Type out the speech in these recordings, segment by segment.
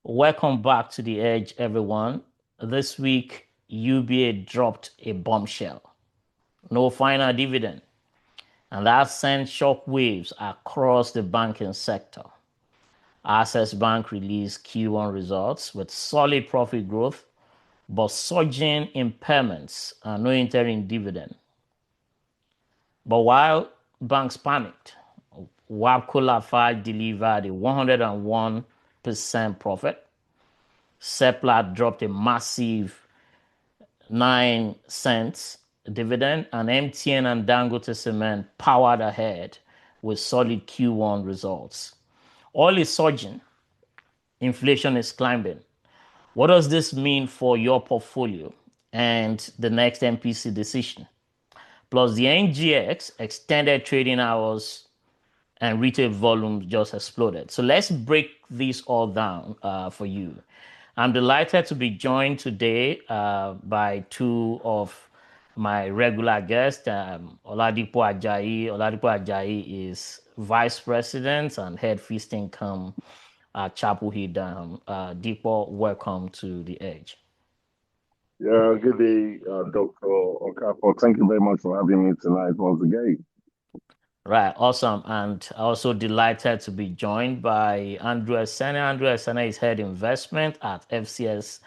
Welcome back to The Edge, everyone. This week, UBA dropped a bombshell. No final dividend. And that sent shockwaves across the banking sector. Access Bank released Q1 results with solid profit growth, but surging impairments and no interim dividend. But while banks panicked, WAPCO Lafarge delivered a 101% profit. Seplat dropped a massive 9 cents dividend, and MTN and Dangote Cement powered ahead with solid Q1 results. Oil is surging, inflation is climbing. What does this mean for your portfolio and the next MPC decision? Plus, the NGX extended trading hours and retail volumes just exploded. So let's break this all down for you. I'm delighted to be joined today by two of my regular guests, Oladipo Ajayi. Oladipo Ajayi is Vice President and Head Fixed Income at Chapel Hill Dam. Dipo, welcome to The Edge. Yeah, good day, Dr. Okafor. Thank you very much for having me tonight once again. Right, awesome. And also delighted to be joined by Andrew Esene. Andrew Esene is Head Investment at FCSL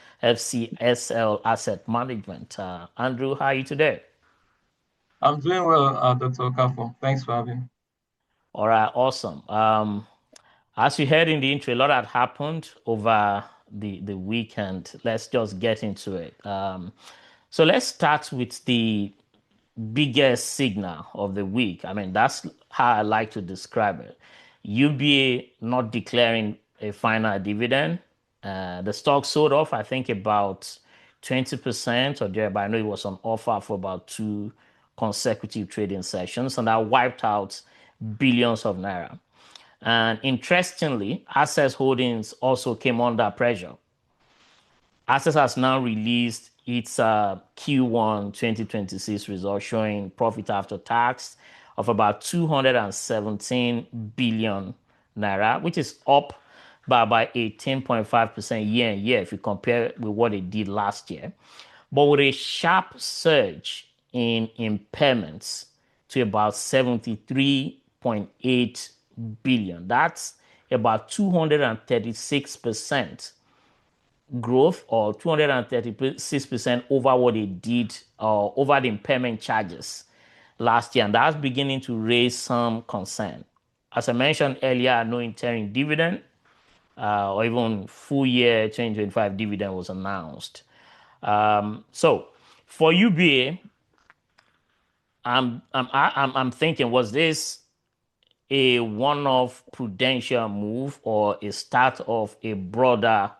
Asset Management. Andrew, how are you today? I'm doing well, Dr. Okafor. Thanks for having me. All right, awesome. As you heard in the intro, a lot had happened over the weekend. Let's just get into it. So let's start with the biggest signal of the week. I mean, that's how I like to describe it. UBA not declaring a final dividend. The stock sold off, I think, about 20% or thereabout. I know it was on offer for about 2 consecutive trading sessions, and that wiped out billions of naira. And interestingly, Access Holdings also came under pressure. Access has now released its Q1 2026 results showing profit after tax of about 217 billion naira, which is up by about 18.5% year on year if you compare it with what it did last year. But with a sharp surge in impairments to about 73.8 billion. That's about 236% growth or 236% over what it did over the impairment charges last year. And that's beginning to raise some concern. As I mentioned earlier, no interim dividend or even full year 2025 dividend was announced. So for UBA, I'm thinking, was this a one-off prudential move or a start of a broader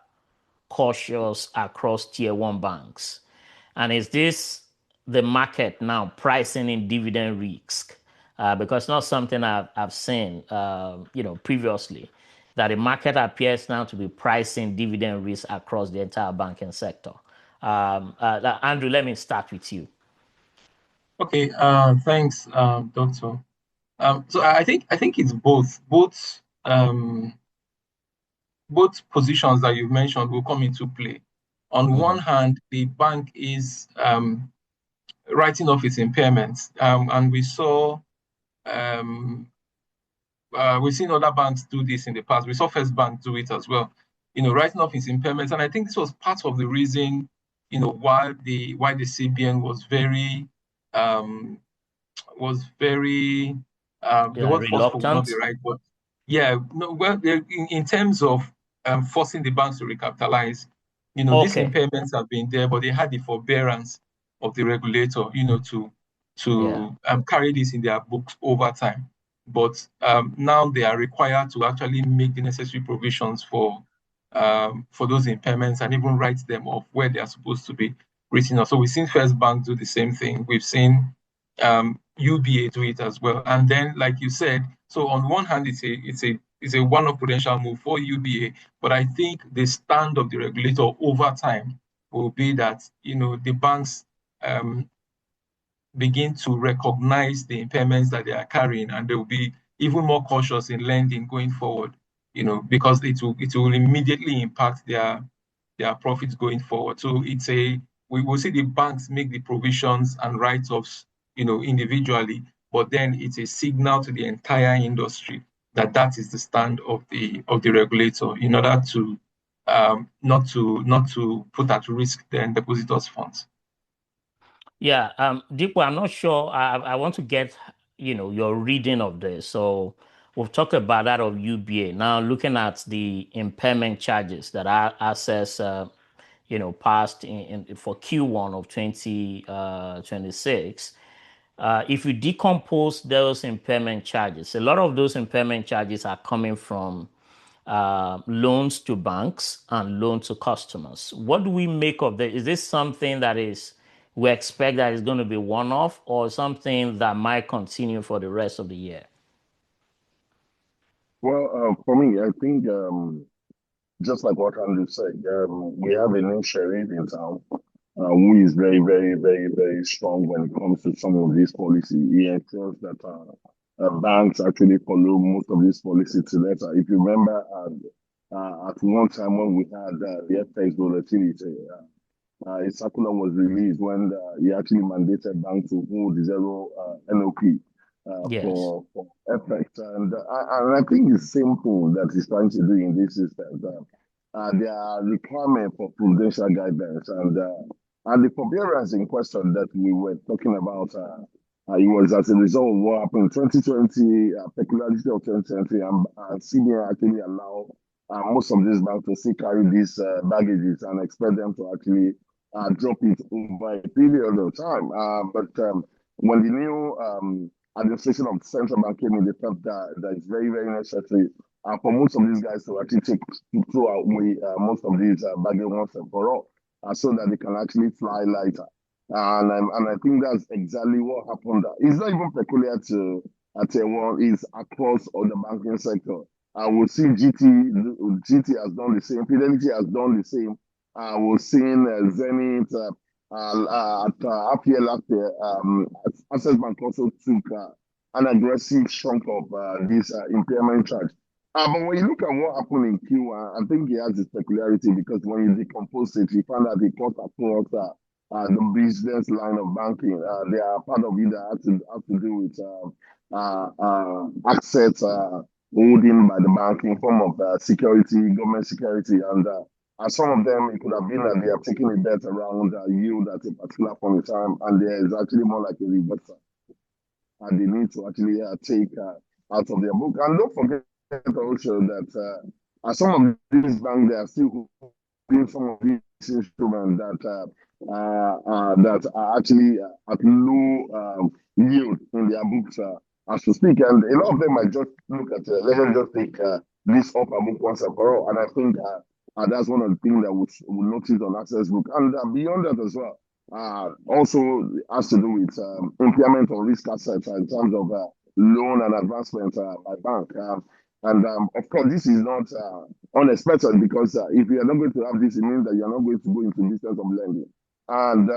cautious across tier one banks? And is this the market now pricing in dividend risk? Because not something I've seen, previously, that the market appears now to be pricing dividend risk across the entire banking sector. Andrew, let me start with you. Okay, thanks, Doctor. So I think it's both positions that you've mentioned will come into play. On one hand, the bank is writing off its impairments, and we've seen other banks do this in the past. We saw First Bank do it as well, writing off its impairments, and I think this was part of the reason, why the CBN was very the word forceful would not be right, but yeah, no, well, in terms of forcing the banks to recapitalize, these impairments have been there, but they had the forbearance of the regulator, to carry this in their books over time. But now they are required to actually make the necessary provisions for those impairments and even write them off where they are supposed to be written off. So we've seen First Bank do the same thing. We've seen UBA do it as well. And then, like you said, so on one hand, it's a one-off prudential move for UBA, but I think the stand of the regulator over time will be that the banks begin to recognize the impairments that they are carrying, and they will be even more cautious in lending going forward. because it will immediately impact their profits going forward. So we will see the banks make the provisions and write-offs, individually, but then it's a signal to the entire industry that is the stand of the regulator in order to not to put at risk the depositors' funds. Yeah, Deepu, I'm not sure. I want to get your reading of this. So we've talked about that of UBA. Now looking at the impairment charges that are assessed, passed for Q1 of 2026. If you decompose those impairment charges, a lot of those impairment charges are coming from loans to banks and loans to customers. What do we make of this? Is this something that we expect that is going to be one-off, or something that might continue for the rest of the year? Well, for me, I think just like what Andrew said, we have a new sheriff in town who is very, very, very, very strong when it comes to some of these policies. He ensures that banks actually follow most of these policies to letter. If you remember, at one time when we had the FX volatility, a circular was released when he actually mandated banks to hold zero NOP Yes. for FX. And I think it's simple that he's trying to do in this system. There are requirements for prudential guidance, and the forbearance in question that we were talking about, it was as a result of what happened in 2020, peculiarity of 2020, and CBN actually allow most of these banks to still carry these baggages and expect them to actually drop it over a period of time. But when the new administration of the central bank came in, they felt that it's very, very necessary for most of these guys to actually throw away most of these baggage once and for all, so that they can actually fly lighter. And I think that's exactly what happened. It's not even peculiar to Taiwan, it's across all the banking sector. We'll see GT has done the same, Fidelity has done the same. We've seen Zenith at RPL last year. Access Bank also took an aggressive chunk of this impairment charge. But when you look at what happened in Q1, I think it has its peculiarity, because when you decompose it, you find that the cost across the business line of banking, they are part of it that have to do with assets holding by the bank in form of security, government security, and some of them, it could have been that they are taking a bet around yield at a particular point in time, and there is actually more like a reversal, and they need to actually take out of their book. And don't forget also that some of these banks, they are still holding some of these instruments that are actually at low yield in their books as to speak. And a lot of them might just look at, let them just take this up a book once and for all. And I think that's one of the things that we'll notice on Access Book. And beyond that as well, also has to do with impairment on risk assets in terms of loan and advancement by bank. And of course, this is not unexpected, because if you are not going to have this, it means that you are not going to go into business of lending. And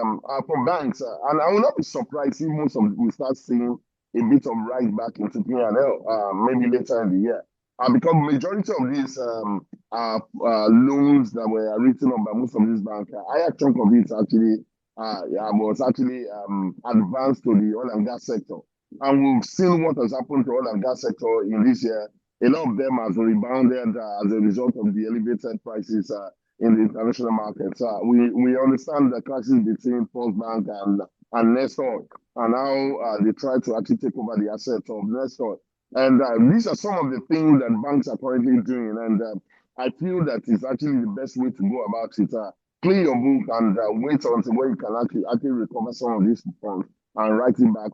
from banks, and I will not be surprised if we start seeing a bit of rise back into P&L maybe later in the year. Because majority of these loans that were written up by most of these banks, a higher chunk of it actually was actually advanced to the oil and gas sector. And we've seen what has happened to oil and gas sector in this year. A lot of them has rebounded as a result of the elevated prices in the international markets. We understand the crisis between First Bank and Nestor, and how they try to actually take over the assets of Nestor. And these are some of the things that banks are currently doing. And I feel that it's actually the best way to go about it. Clear your book and wait until when you can actually recover some of these funds and write it back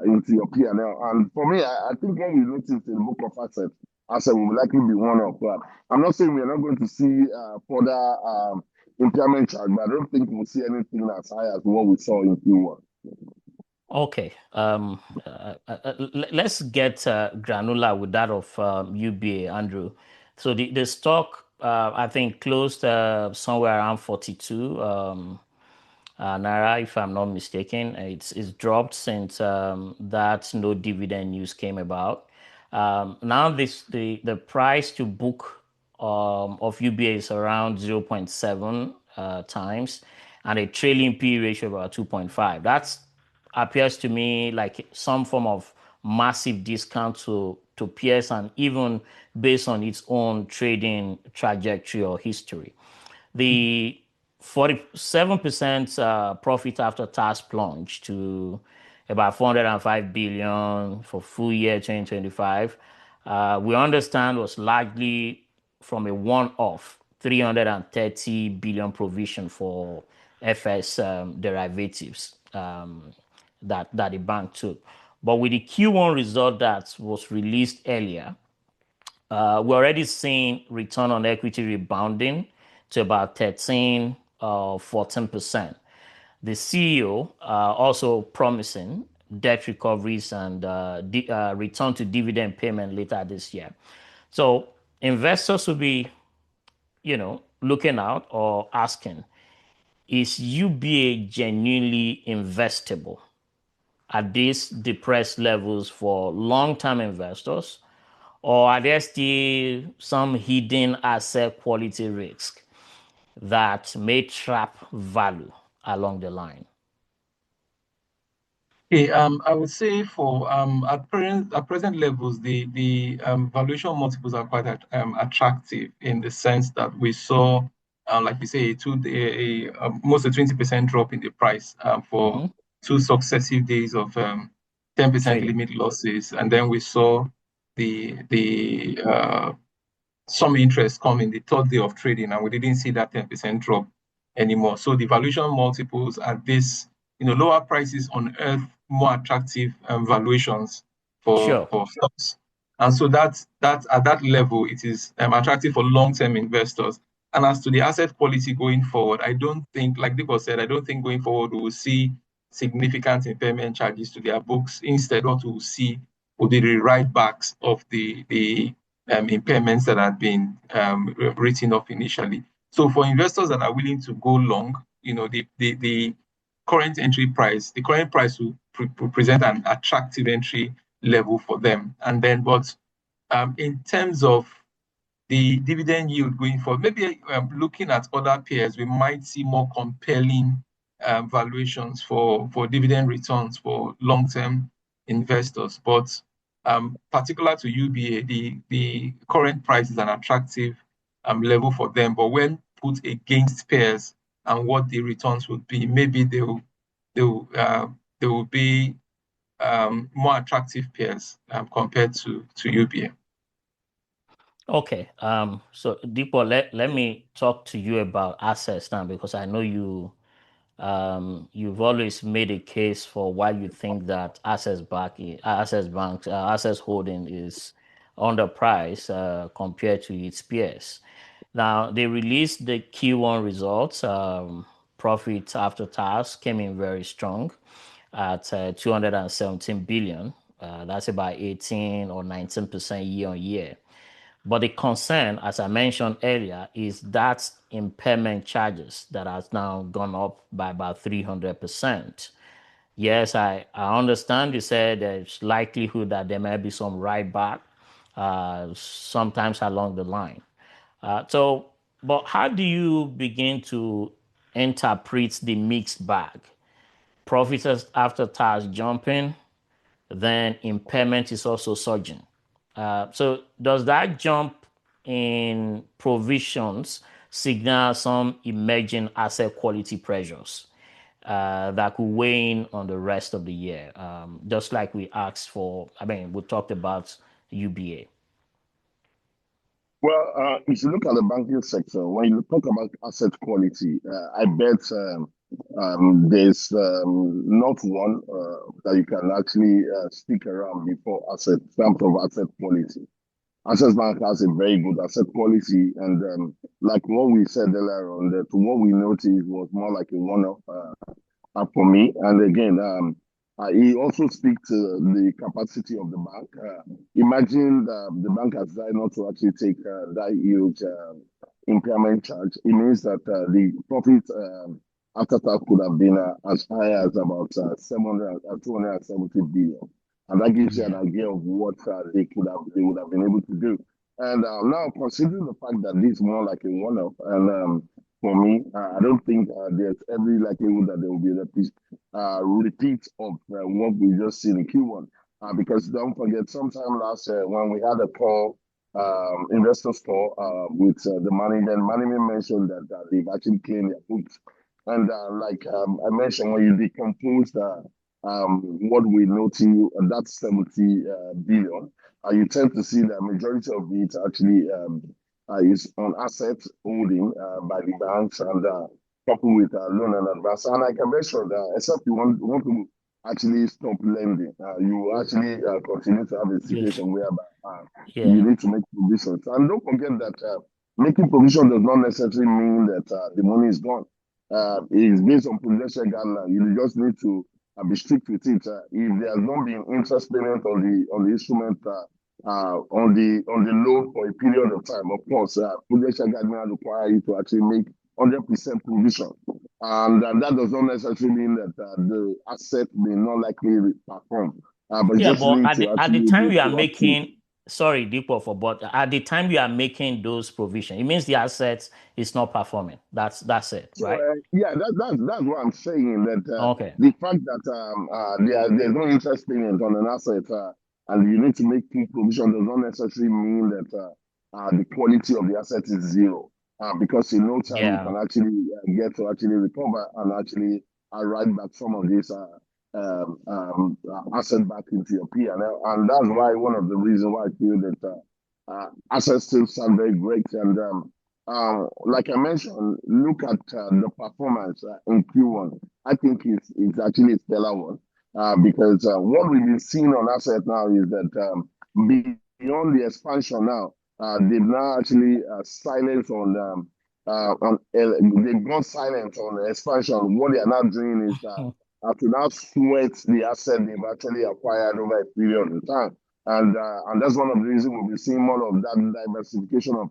into your P&L. And for me, I think when we notice in the book of assets, asset will likely be one of. I'm not saying we're not going to see further impairment charge, but I don't think we'll see anything as high as what we saw in Q1. Okay. Let's get granular with that of UBA, Andrew. So the stock, I think, closed somewhere around 42 Naira, if I'm not mistaken. It's dropped since that no dividend news came about. Now the price to book of UBA is around 0.7 times, and a trailing P ratio of about 2.5. That appears to me like some form of massive discount to peers, and even based on its own trading trajectory or history. The 47% profit after tax plunge to about 405 billion for full year 2025. We understand was largely from a one-off 330 billion provision for FS derivatives that the bank took. But with the Q1 result that was released earlier, we're already seeing return on equity rebounding to about 13 or 14%. The CEO also promising debt recoveries and return to dividend payment later this year. So investors will be, looking out or asking, is UBA genuinely investable at these depressed levels for long-term investors? Or are there still some hidden asset quality risk that may trap value along the line? Okay, I would say for at present levels, the valuation multiples are quite attractive in the sense that we saw, like you say, almost a 20% drop in the price for 2 successive days of 10% limit losses, and then we saw the some interest come in the third day of trading, and we didn't see that 10% drop anymore. So the valuation multiples at this, lower prices unearth more attractive valuations for stocks. And so that's at that level, it is attractive for long-term investors. And as to the asset quality going forward, I don't think, like Dipo said, I don't think going forward we will see significant impairment charges to their books. Instead, what we'll see will be the write-backs of the impairments that had been written off initially. So for investors that are willing to go long, the current entry price, the current price will present an attractive entry level for them. And then, but in terms of the dividend yield going forward, maybe looking at other peers, we might see more compelling valuations for dividend returns for long-term investors. But particular to UBA, the current price is an attractive level for them. But when put against peers and what the returns would be, maybe they will be more attractive peers compared to UBA. Okay. So Dipo, let me talk to you about assets now, because I know you've always made a case for why you think that assets holding is underpriced compared to its peers. Now they released the Q1 results. Profit after tax came in very strong at 217 billion. That's about 18 or 19% year on year. But the concern, as I mentioned earlier, is that impairment charges that has now gone up by about 300%. Yes, I understand you said there's likelihood that there may be some write back sometimes along the line. But how do you begin to interpret the mixed bag? Profits after tax jumping, then impairment is also surging. So does that jump in provisions signal some emerging asset quality pressures that could weigh in on the rest of the year? Just like we asked for, we talked about UBA. Well, if you look at the banking sector, when you talk about asset quality, I bet there's not one that you can actually stick around before terms of asset quality. Access Bank has a very good asset quality, and like what we said earlier on, that what we noticed was more like a one-off for me. And again, he also speaks to the capacity of the bank. Imagine the bank has decided not to actually take that huge impairment charge. It means that the profit after tax could have been as high as about 270 billion. And that gives you an idea of what they would have been able to do. And now, considering the fact that this is more like a one-off, and for me, I don't think there's every likelihood that there will be a repeat of what we just seen in Q1. Because don't forget, sometime last year when we had a call, investors call with the management mentioned that they've actually cleaned their books. And like I mentioned, when you decompose what we know to that 70 billion, you tend to see the majority of it actually is on asset holding by the banks and coupled with loan and advance. And I can mention that except you want to actually stop lending, you actually continue to have a situation whereby you need to make provisions. And don't forget that making provision does not necessarily mean that the money is gone. It's based on prudential guidelines. You just need to be strict with it. If there has not been interest payment on the instrument on the loan for a period of time, of course, prudential guidelines require you to actually make 100% provision, and that does not necessarily mean that the asset may not likely perform. But yeah, just but need to at the actually time be you are proactive. making, sorry, Deepo, but at the time you are making those provisions, it means the asset is not performing. That's it, So right? yeah, that's what I'm saying. That Okay. the fact that there's no interest payment on an asset and you need to make full provision does not necessarily mean that the quality of the asset is zero. Because in no time you can actually get to actually recover and actually write back some of this asset back into your P&L. And that's why one of the reasons why I feel that assets still sound very great. And like I mentioned, look at the performance in Q1. I think it's actually a stellar one because what we've been seeing on asset now is that beyond the expansion now, they've now actually silent they've gone silent on the expansion. What they are now doing is to now sweat the asset they've actually acquired over a period of time. And that's one of the reasons we'll be seeing more of that diversification of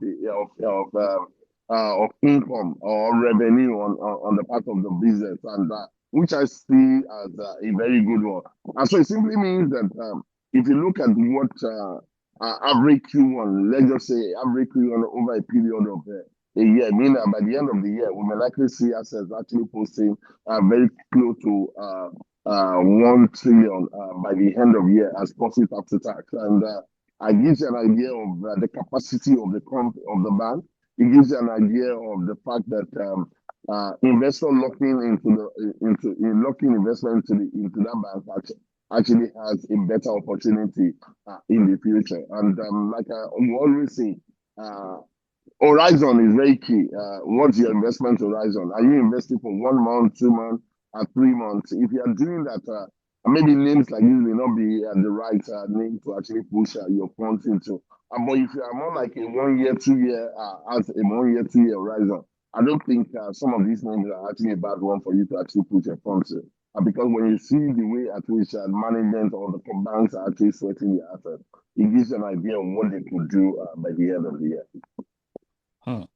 income or revenue on the part of the business, and which I see as a very good one. And so it simply means that if you look at what average Q1, let's just say average Q1 over a period of a year, meaning that by the end of the year, we may likely see assets actually posting very close to 1 trillion by the end of year as profit after tax. And it gives you an idea of the capacity of the bank. It gives you an idea of the fact that investor locking investment into that bank actually has a better opportunity in the future. And like we always say, horizon is very key. What's your investment horizon? Are you investing for 1 month, 2 months, 3 months? If you are doing that, maybe names like this may not be the right name to actually push your funds into. But if you are more like a 1 year, 2 year, as a 1 year, 2 year horizon, I don't think some of these names are actually a bad one for you to actually put your funds in. Because when you see the way at which management or the banks are actually sweating the assets, it gives you an idea of what they could do by the end of the year.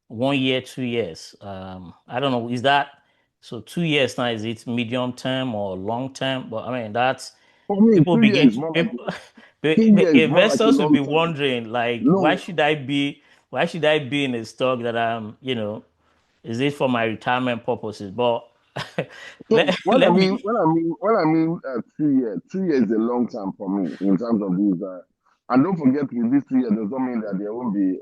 1 year, 2 years. I don't know. Is that so? 2 years now? Is it medium term or long term? But I mean, that's for me, people 2 begin. years more like 2 years more like a Investors will long be term. wondering, like, No. why should I be in a stock that is it for my retirement purposes? But So let me. 2 years is a long time for me in terms of these. And don't forget, with these 2 years does not mean that there won't be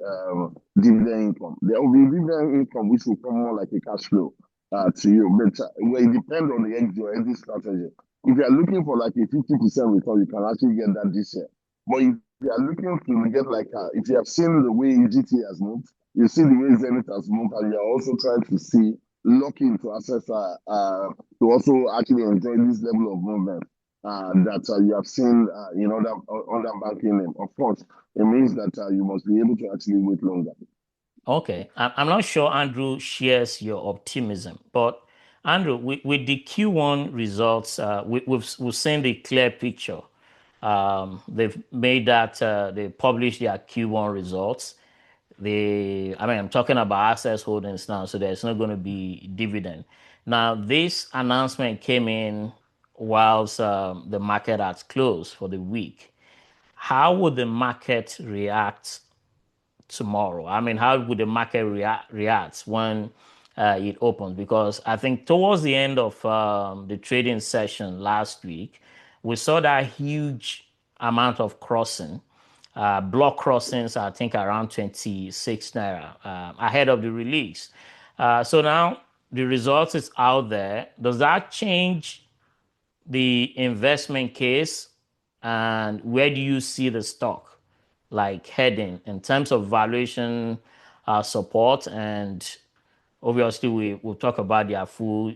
dividend income. There will be dividend income which will come more like a cash flow to you. But well, it depends on your exit strategy. If you are looking for like a 50% return, you can actually get that this year. But if you are looking to get like, if you have seen the way GT has moved, you see the way Zenith has moved, and you are also trying to see lock into assets to also actually enjoy this level of movement that you have seen in other banking name. Of course, it means that you must be able to actually wait longer. Okay, I'm not sure Andrew shares your optimism, but Andrew, with the Q1 results, we've seen the clear picture. They've made that they published their Q1 results. I'm talking about access holdings now, so there's not going to be dividend. Now, this announcement came in whilst the market has closed for the week. How would the market react tomorrow? I mean, how would the market react when it opens? Because I think towards the end of the trading session last week, we saw that huge amount of crossing, block crossings, I think around 26 naira ahead of the release. So now the result is out there. Does that change the investment case? And where do you see the stock like heading in terms of valuation support? And obviously we'll talk about their full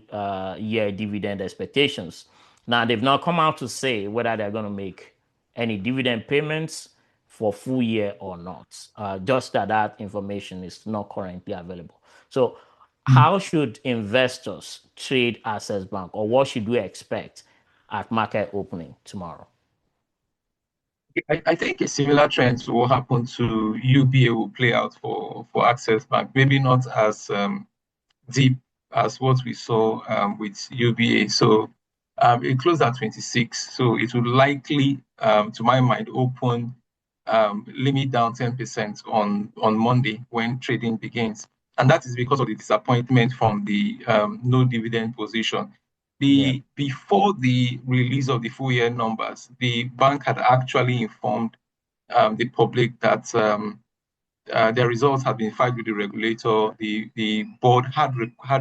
year dividend expectations. Now they've not come out to say whether they're going to make any dividend payments for full year or not. Just that information is not currently available. So how should investors trade Access Bank, or what should we expect at market opening tomorrow? I think a similar trend to what happened to UBA will play out for Access Bank. Maybe not as deep as what we saw with UBA. So it closed at 26. So it would likely, to my mind, open limit down 10% on Monday when trading begins. And that is because of the disappointment from the no dividend position. Before the release of the full year numbers, the bank had actually informed the public that their results had been filed with the regulator. The board had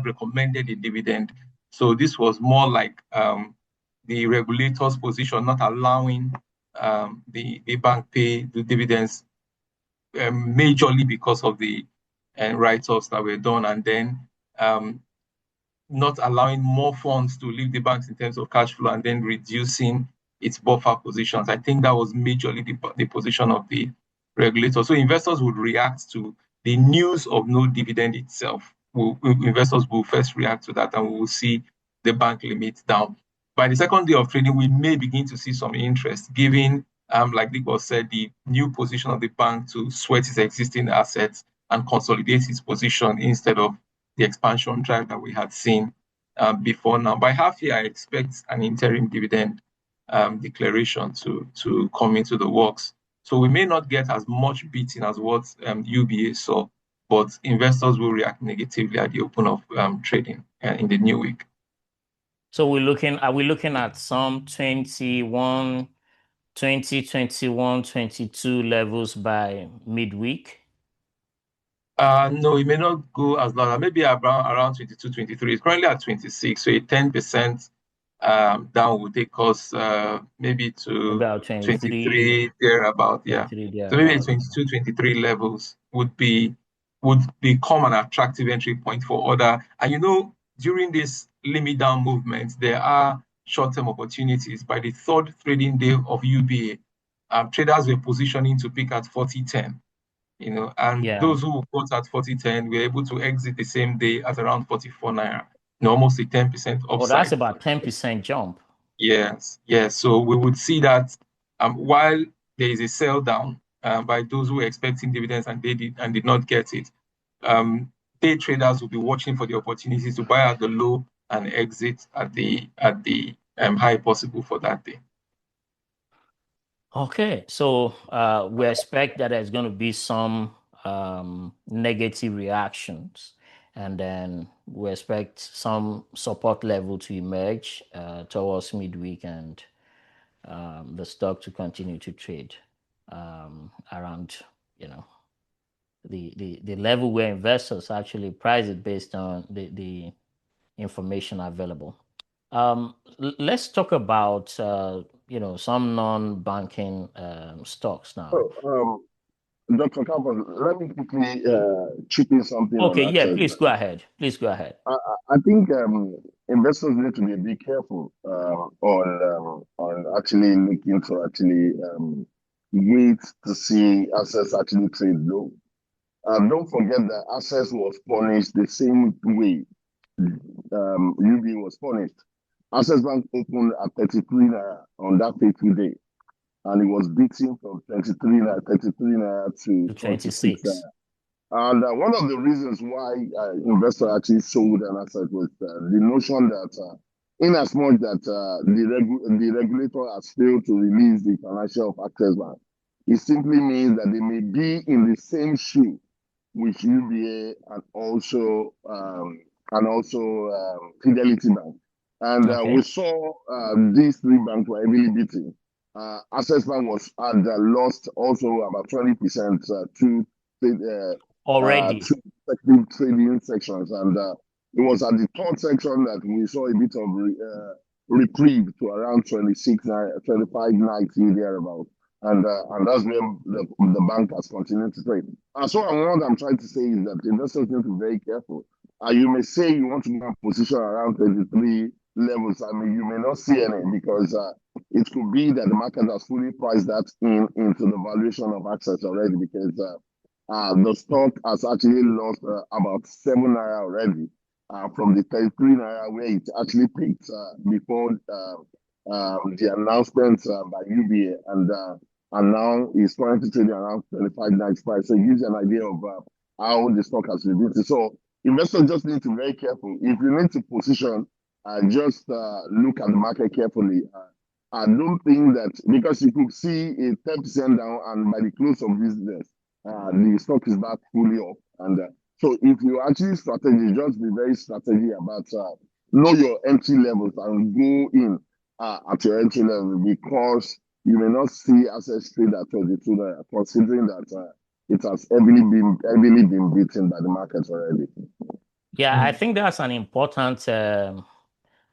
recommended a dividend. So this was more like the regulator's position, not allowing the bank pay the dividends majorly because of the write-offs that were done, and then not allowing more funds to leave the banks in terms of cash flow, and then reducing its buffer positions. I think that was majorly the position of the regulator. So investors would react to the news of no dividend itself. Investors will first react to that, and we will see the bank limit down. By the second day of trading, we may begin to see some interest, given, like Nick said, the new position of the bank to sweat its existing assets and consolidate its position instead of the expansion drive that we had seen before now. By half year, I expect an interim dividend declaration to come into the works. So we may not get as much beating as what UBA saw, but investors will react negatively at the open of trading in the new week. So are we looking at some 2021, 22 levels by midweek? No, it may not go as low. Maybe around 22, 23. It's currently at 26. So a 10% down would take us maybe to about 23 thereabout. Yeah. 23 So maybe 22, 23 levels would become an attractive entry point for other. And during this limit down movement, there are short-term opportunities. By the third trading day of UBA, traders were positioning to pick at 40.10. And those who bought at 40.10 were able to exit the same day at around 44 naira, almost a 10% upside. Oh, that's about 10% jump. Yes. So we would see that while there is a sell down by those who were expecting dividends and they did not get it, day traders will be watching for the opportunities to buy at the low and exit at the high possible for that day. Okay, so we expect that there's going to be some negative reactions, and then we expect some support level to emerge towards midweek, and the stock to continue to trade around, the level where investors actually price it based on the information available. Let's talk about some non-banking stocks now. Dr. Campbell, let me quickly chip in something. Okay, yeah, please go ahead. I think investors need to be a bit careful on actually looking to wait to see assets actually trade low. Don't forget that assets was punished the same way UB was punished. Access Bank opened at 33 on that fateful day, and it was beaten from 33 to 26. And one of the reasons why investors actually sold an asset was the notion that in as much that the regulator has failed to release the financial of Access Bank, it simply means that they may be in the same shoe with UBA and also Fidelity Bank. And we saw these three banks were heavily beaten. Access Bank had lost also about 20% already two effective trading sections, and it was at the third section that we saw a bit of reprieve to around 25.90 thereabout. And that's where the bank has continued to trade. So what I'm trying to say is that investors need to be very careful. You may say you want to go and position around 23 levels. I mean, you may not see any because it could be that the market has fully priced that into the valuation of Access already, because the stock has actually lost about 7 naira already from the 33 naira where it actually peaked before the announcement by UBA, and now it's currently trading around 25.95. So it gives you an idea of how the stock has reduced. So investors just need to be very careful. If you need to position, just look at the market carefully. I don't think that, because you could see a 10% down, and by the close of business, the stock is back fully up. And so if you actually strategy, just be very strategic about know your entry levels and go in at your entry level, because you may not see Access trade at 22, considering that it has heavily been beaten by the market already. Yeah, I think that's an important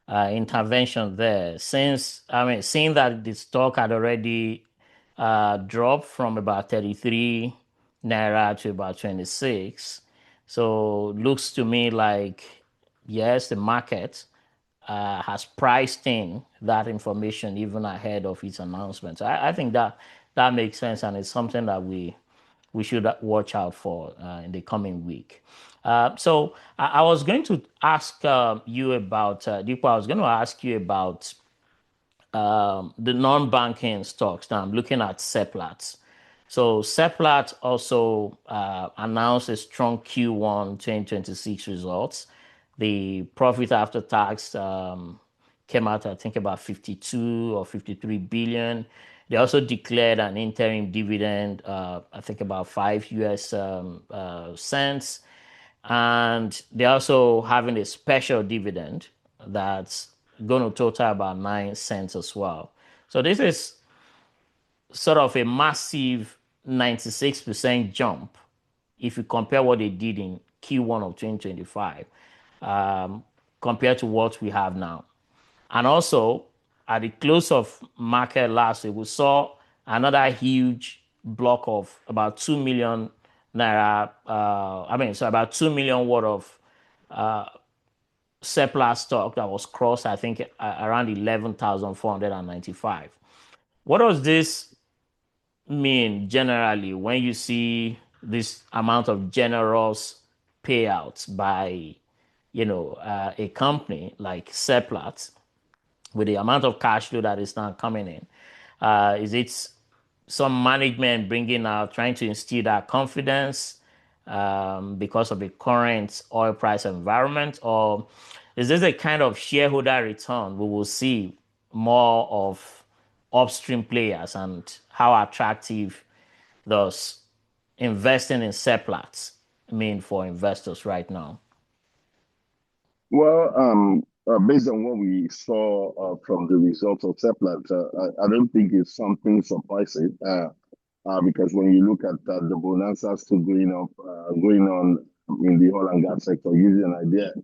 intervention there, since, I mean, seeing that the stock had already dropped from about 33 naira to about 26. So looks to me like, yes, the market has priced in that information even ahead of its announcement. So I think that makes sense, and it's something that we should watch out for in the coming week. So I was going to ask you about, Deepa, I was going to ask you about the non-banking stocks. Now I'm looking at Seplat. So Seplat also announced a strong Q1 2026 results. The profit after tax came out, I think, about 52 or 53 billion. They also declared an interim dividend, I think about 5 US cents. And they're also having a special dividend that's going to total about 9 cents as well. So this is sort of a massive 96% jump if you compare what they did in Q1 of 2025 compared to what we have now. And also, at the close of market last week, we saw another huge block of about 2 million naira, about 2 million worth of Seplat stock that was crossed, I think, around 11,495. What does this mean generally when you see this amount of generous payouts by, a company like Seplat, with the amount of cash flow that is now coming in? Is it some management bringing out, trying to instill that confidence because of the current oil price environment? Or is this a kind of shareholder return we will see more of upstream players, and how attractive does investing in Seplat mean for investors right now? Well, based on what we saw from the results of Seplat, I don't think it's something surprising, because when you look at the bonanza still going on in the oil and gas sector, gives you an idea.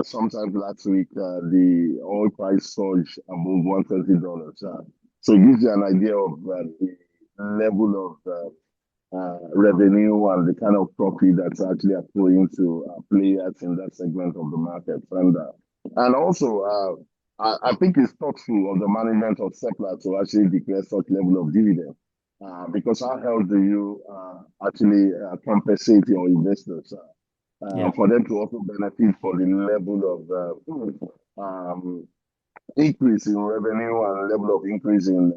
Sometime last week, the oil price surged above $120. So it gives you an idea of the level of revenue and the kind of profit that's actually accruing to players in that segment of the market. And also, I think it's thoughtful of the management of Seplat to actually declare such level of dividend, because how else do you actually compensate your investors for them to also benefit for the level of increase in revenue and level of increase in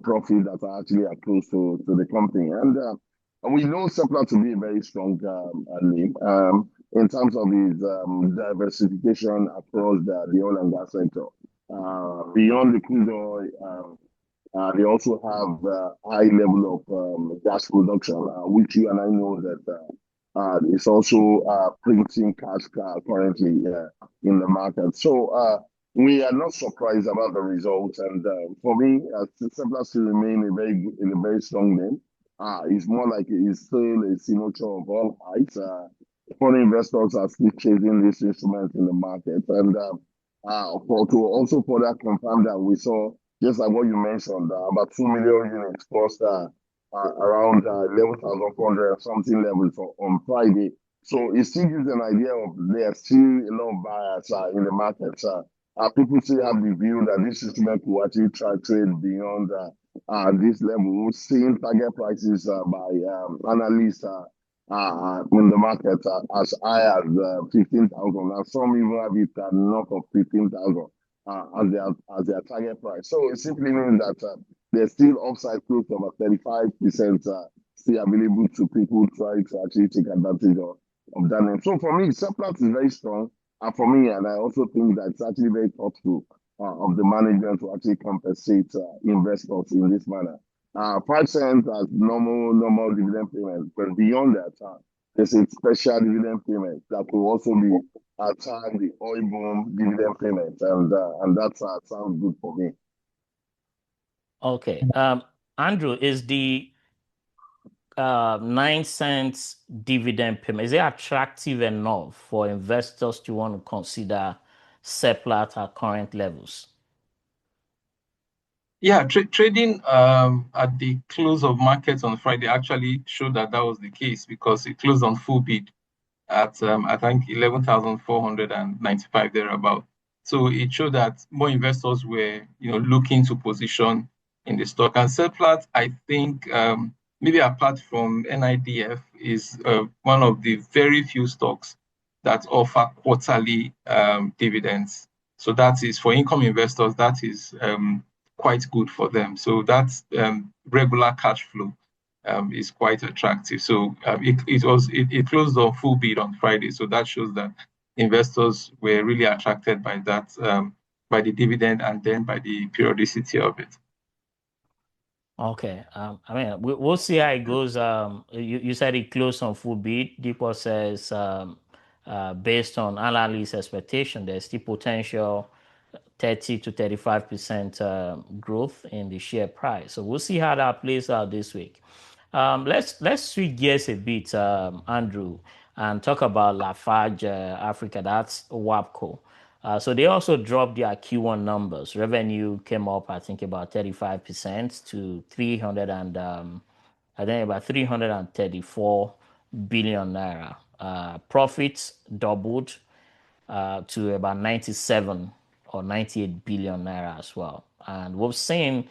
profit that are actually accrued to the company. And we know Seplat to be a very strong name. in terms of his diversification across the oil and gas sector. Beyond the crude oil, they also have high level of gas production, which you and I know that it's also printing cash currently in the market. So we are not surprised about the results. And for me, Seplat still remain in a very strong name. It's more like it's still a signature of all heights. Foreign investors are still chasing this instrument in the market. And to also further confirm that we saw, just like what you mentioned, about 2 million units crossed around 11,400 something levels on Friday. So it still gives an idea of there are still a lot of buyers in the market. People still have the view that this instrument will actually try trade beyond this level. We're seeing target prices by analysts in the market as high as 15,000. And some even have it north of 15,000 as their target price. So it simply means that there's still upside close to about 35% still available to people trying to actually take advantage of that name. So for me, Seplat is very strong. For me, and I also think that it's actually very thoughtful of the management to actually compensate investors in this manner. 5 cents as normal dividend payment, but beyond that, there's a special dividend payment that will also be timed the oil boom dividend payment, and that sounds good for me. Okay, Andrew, is the 9 cents dividend payment, is it attractive enough for investors to want to consider Seplat at current levels? Yeah, trading at the close of markets on Friday actually showed that was the case, because it closed on full bid at I think 11,495 thereabout. So it showed that more investors were looking to position in the stock. And Seplat, I think maybe apart from NIDF, is one of the very few stocks that offer quarterly dividends. So that is for income investors, that is quite good for them. So that's regular cash flow is quite attractive. So it closed on full bid on Friday. So that shows that investors were really attracted by that, by the dividend, and then by the periodicity of it. Okay. I mean, we'll see how it goes. You said it closed on full bid. Deepo says, based on analyst expectation, there's still potential 30 to 35% growth in the share price. So we'll see how that plays out this week. Let's switch gears a bit, Andrew, and talk about Lafarge Africa. That's WAPCO. So they also dropped their Q1 numbers. Revenue came up, I think, about 35% to 334 billion naira. Profits doubled to about 97 or 98 billion naira as well. And we've seen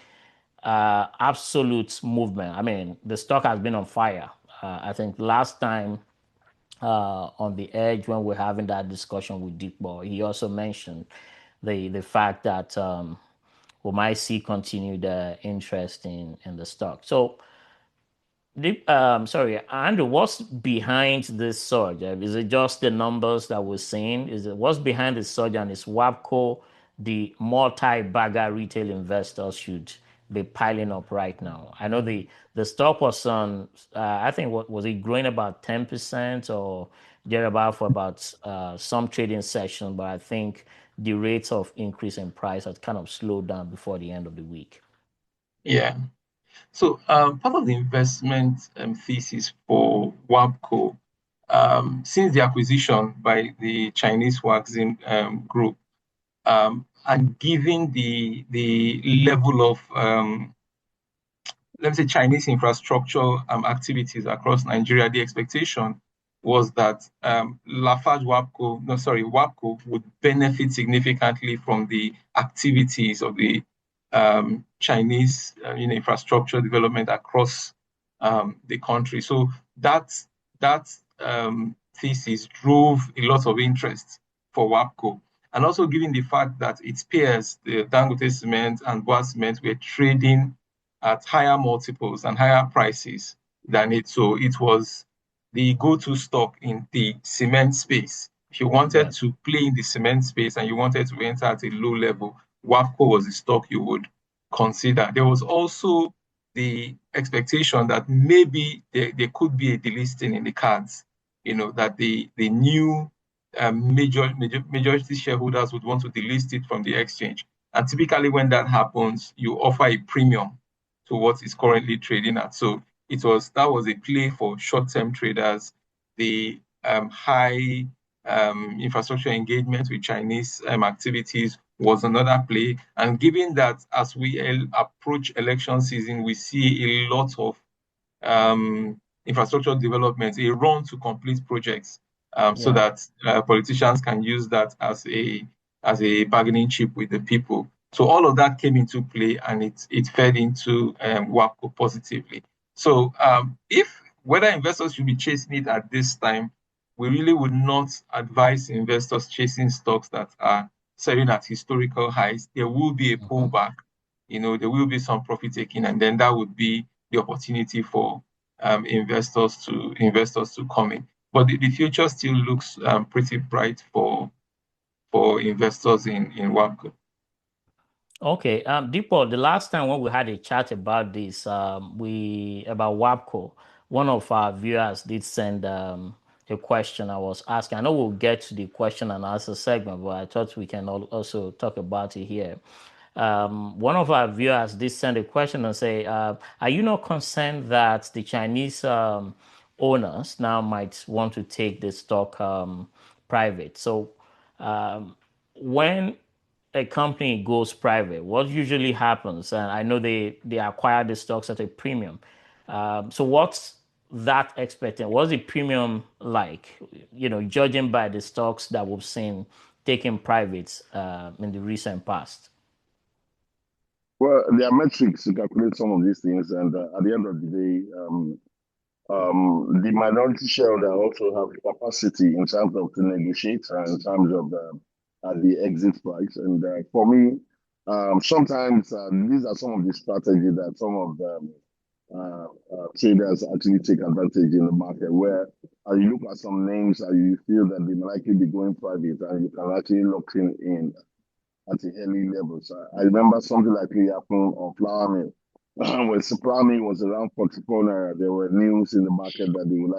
absolute movement. I mean, the stock has been on fire. I think last time on the edge when we're having that discussion with Deepo, he also mentioned the fact that we might see continued interest in the stock. So, sorry, Andrew, what's behind this surge? Is it just the numbers that we're seeing? Is it what's behind the surge, and is WAPCO the multi-bagger retail investors should be piling up right now? I know the stock was on, I think, what was it, growing about 10% or thereabout for about some trading session, but I think the rates of increase in price has kind of slowed down before the end of the week. Yeah. So part of the investment thesis for WAPCO, since the acquisition by the Chinese Waxing group, and given the level of let me say Chinese infrastructure activities across Nigeria, the expectation was that WAPCO would benefit significantly from the activities of the Chinese infrastructure development across the country. So that thesis drove a lot of interest for WAPCO. And also given the fact that its peers, the Dangote Cement and WA Cement, were trading at higher multiples and higher prices than it. So it was the go-to stock in the cement space. If you wanted to play in the cement space and you wanted to enter at a low level, WAPCO was the stock you would consider. There was also the expectation that maybe there could be a delisting in the cards, that the new majority shareholders would want to delist it from the exchange. And typically when that happens, you offer a premium to what is currently trading at. So that was a play for short-term traders. The high infrastructure engagement with Chinese activities was another play. And given that as we approach election season, we see a lot of infrastructure development, a run to complete projects, so that politicians can use that as a bargaining chip with the people. So all of that came into play, and it fed into WAPCO positively. So if whether investors should be chasing it at this time, we really would not advise investors chasing stocks that are selling at historical highs. There will be a pullback, there will be some profit taking, and then that would be the opportunity for investors to come in. But the future still looks pretty bright for investors in WAPCO. Okay, Deepo, the last time when we had a chat about this, about WAPCO, one of our viewers did send a question I was asking. I know we'll get to the question and answer segment, but I thought we can also talk about it here. One of our viewers did send a question and say, are you not concerned that the Chinese owners now might want to take the stock private? So when a company goes private, what usually happens, and I know they acquire the stocks at a premium. So what's that expecting? What's the premium like, judging by the stocks that we've seen taken private in the recent past? Well, there are metrics to calculate some of these things, and at the end of the day, the minority shareholder also have capacity in terms of to negotiate and in terms of the exit price. And for me, sometimes these are some of the strategies that some of the traders actually take advantage in the market, where you look at some names and you feel that they might likely be going private, and you can actually lock in at the early levels. I remember something like it happened on flour mill. When flour mill was around 44 naira, there were news in the market that they would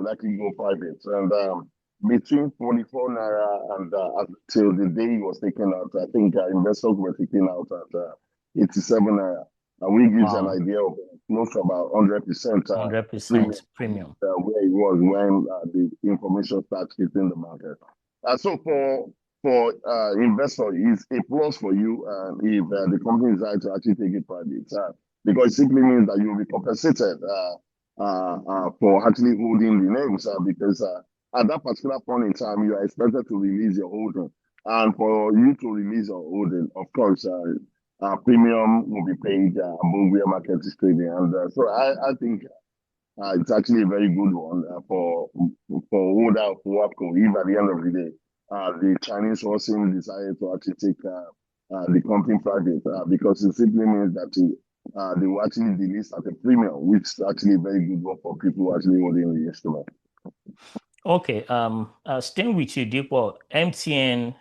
likely go private. And between 44 naira and until the day it was taken out, I think investors were taken out at 87 naira. And we gives an idea of close to about 100%. 100% premium. Where it was when the information starts hitting the market. So for investor, it's a plus for you if the company decides to actually take it private, because it simply means that you will be compensated for actually holding the names, because at that particular point in time, you are expected to release your holding, and for you to release your holding, of course, premium will be paid above where market is trading, and so I think it's actually a very good one for holder of WAPCO. If at the end of the day, the Chinese also decided to actually take the company private, because it simply means that they will actually delist at a premium, which is actually a very good one for people who actually holding the instrument. Okay, staying with you, Deepo, MTN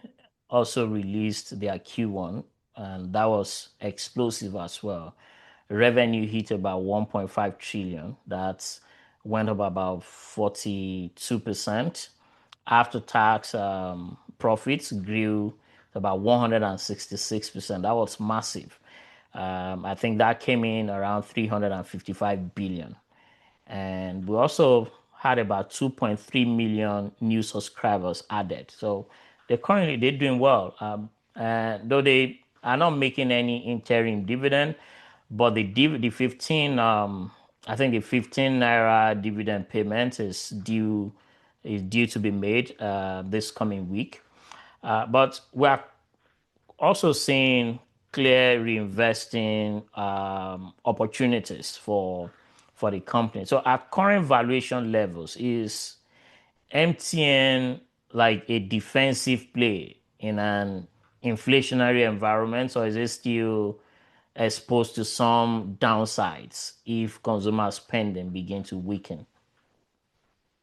also released their Q1, and that was explosive as well. Revenue hit about 1.5 trillion. That went up about 42%. After tax profits grew about 166%. That was massive. I think that came in around 355 billion. And we also had about 2.3 million new subscribers added. So they're doing well. Though they are not making any interim dividend, but the 15 I think the 15 naira dividend payment is due to be made this coming week. But we're also seeing clear reinvesting opportunities for the company. So at current valuation levels, is MTN like a defensive play in an inflationary environment, or is it still exposed to some downsides if consumer spending begin to weaken?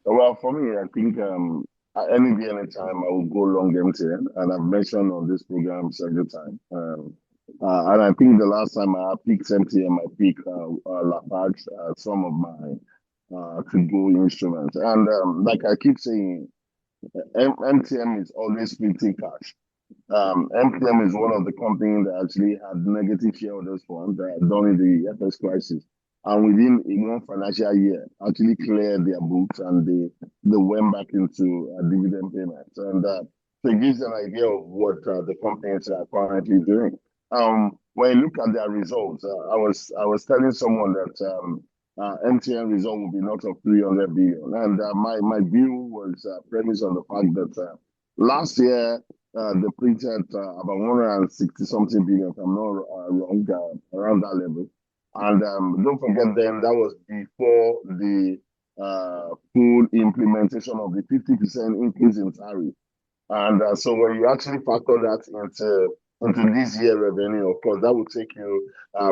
Well, for me, I think any day, any time, I will go long MTN, and I've mentioned on this program several times. And I think the last time I picked MTN, I picked Lafarge, some of my to-go instruments. And like I keep saying, MTN is always pretty cash. MTM is one of the companies that actually had negative shareholders fund during the FS crisis. And within one financial year, actually cleared their books and they went back into dividend payments. And so it gives an idea of what the companies are currently doing. When you look at their results, I was telling someone that MTN result will be north of 300 billion. And my view was premised on the fact that last year, they printed about 160 something billion, if I'm not wrong, around that level. And don't forget, then that was before the full implementation of the 50% increase in tariff. And so when you actually factor that into this year revenue, of course, that would take you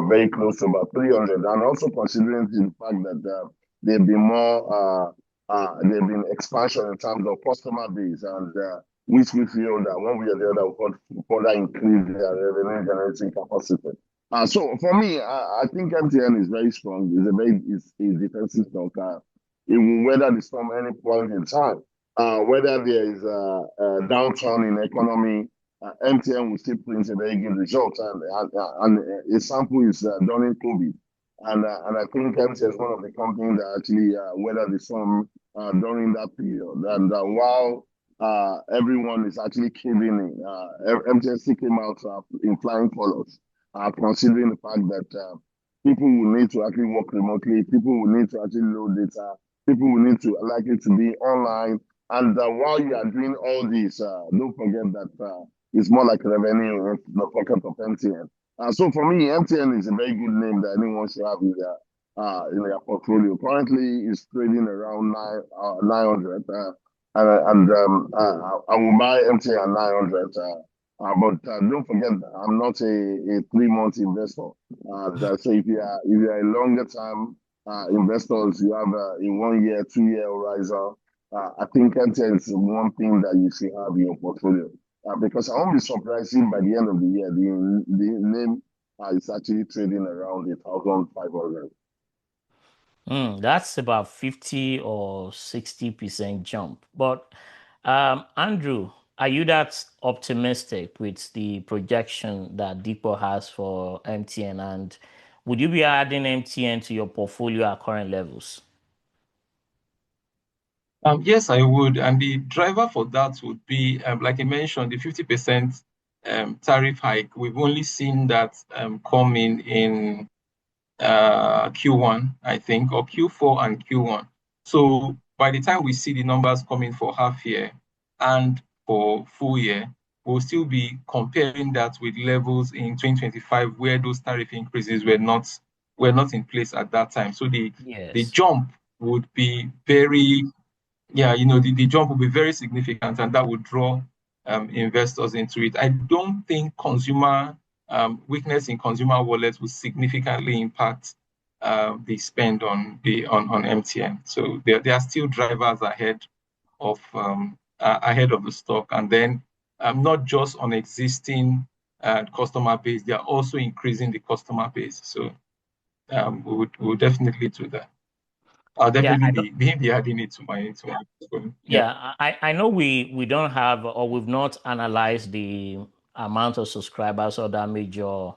very close to about 300. And also considering the fact that there've been there've been expansion in terms of customer base, and which we feel that one way or the other will further increase their revenue generating capacity. So for me, I think MTN is very strong. It's a defensive stock. It will weather the storm any point in time. Whether there is a downturn in economy, MTN will still print a very good result. And a sample is during COVID. And I think MTN is one of the companies that actually weathered the storm during that period. And while everyone is actually caving in, MTN still came out in flying colors, considering the fact that people will need to actually work remotely, people will need to actually load data, people will need to likely to be online. And while you are doing all this, don't forget that it's more like revenue in the pocket of MTN. So for me, MTN is a very good name that anyone should have in their portfolio. Currently, it's trading around 900, I will buy MTN at 900. But don't forget, I'm not a 3 month investor. So if you are a longer term investors, you have a 1 year, 2 year horizon. I think MTN is one thing that you should have in your portfolio. Because I won't be surprised if by the end of the year, the name is actually trading around 1,500. That's about 50 or 60% jump. But Andrew, are you that optimistic with the projection that Depot has for MTN? And would you be adding MTN to your portfolio at current levels? Yes, I would. And the driver for that would be, like I mentioned, the 50% tariff hike. We've only seen that come in Q1, I think, or Q4 and Q1. So by the time we see the numbers coming for half year and for full year, we'll still be comparing that with levels in 2025 where those tariff increases were not in place at that time. So the jump would be very, the jump will be very significant, and that would draw investors into it. I don't think consumer weakness in consumer wallets will significantly impact the spend on MTN. So there are still drivers ahead of the stock, and then not just on existing customer base, they are also increasing the customer base. So we would definitely do that. I'll definitely be adding it to my portfolio. Yeah, I know we don't have, or we've not analyzed the amount of subscribers or that major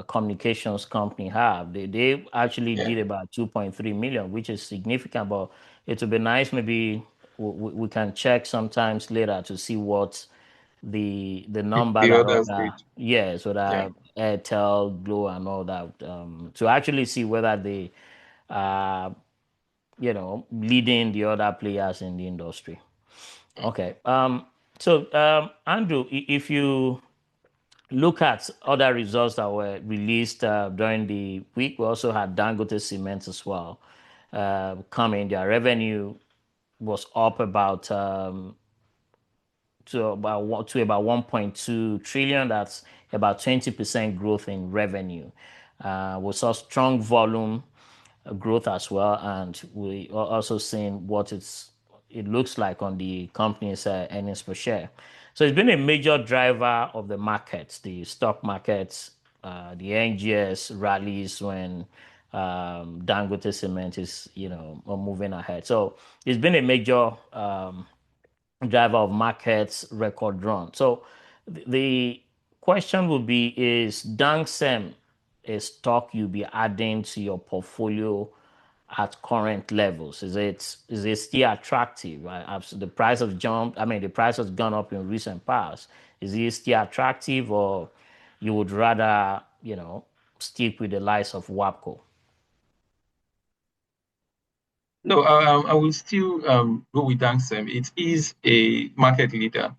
communications company have. They actually did about 2.3 million, which is significant, but it would be nice, maybe we can check sometimes later to see what the number the that others so that Airtel, Glo, and all that, to actually see whether they leading the other players in the industry. Okay. So Andrew, if you look at other results that were released during the week, we also had Dangote Cement as well coming. Their revenue was up about to about 1.2 trillion. That's about 20% growth in revenue. We saw strong volume growth as well, and we are also seeing what it looks like on the company's earnings per share. So it's been a major driver of the markets, the stock markets, the NGS rallies when Dangote Cement is, moving ahead. So it's been a major driver of markets record run. So the question would be: is Dangsem a stock you'll be adding to your portfolio at current levels? Is it still attractive? The price of jump. I mean, the price has gone up in recent past. Is it still attractive, or you would rather stick with the likes of WAPCO? No, I will still go with Danksem. It is a market leader.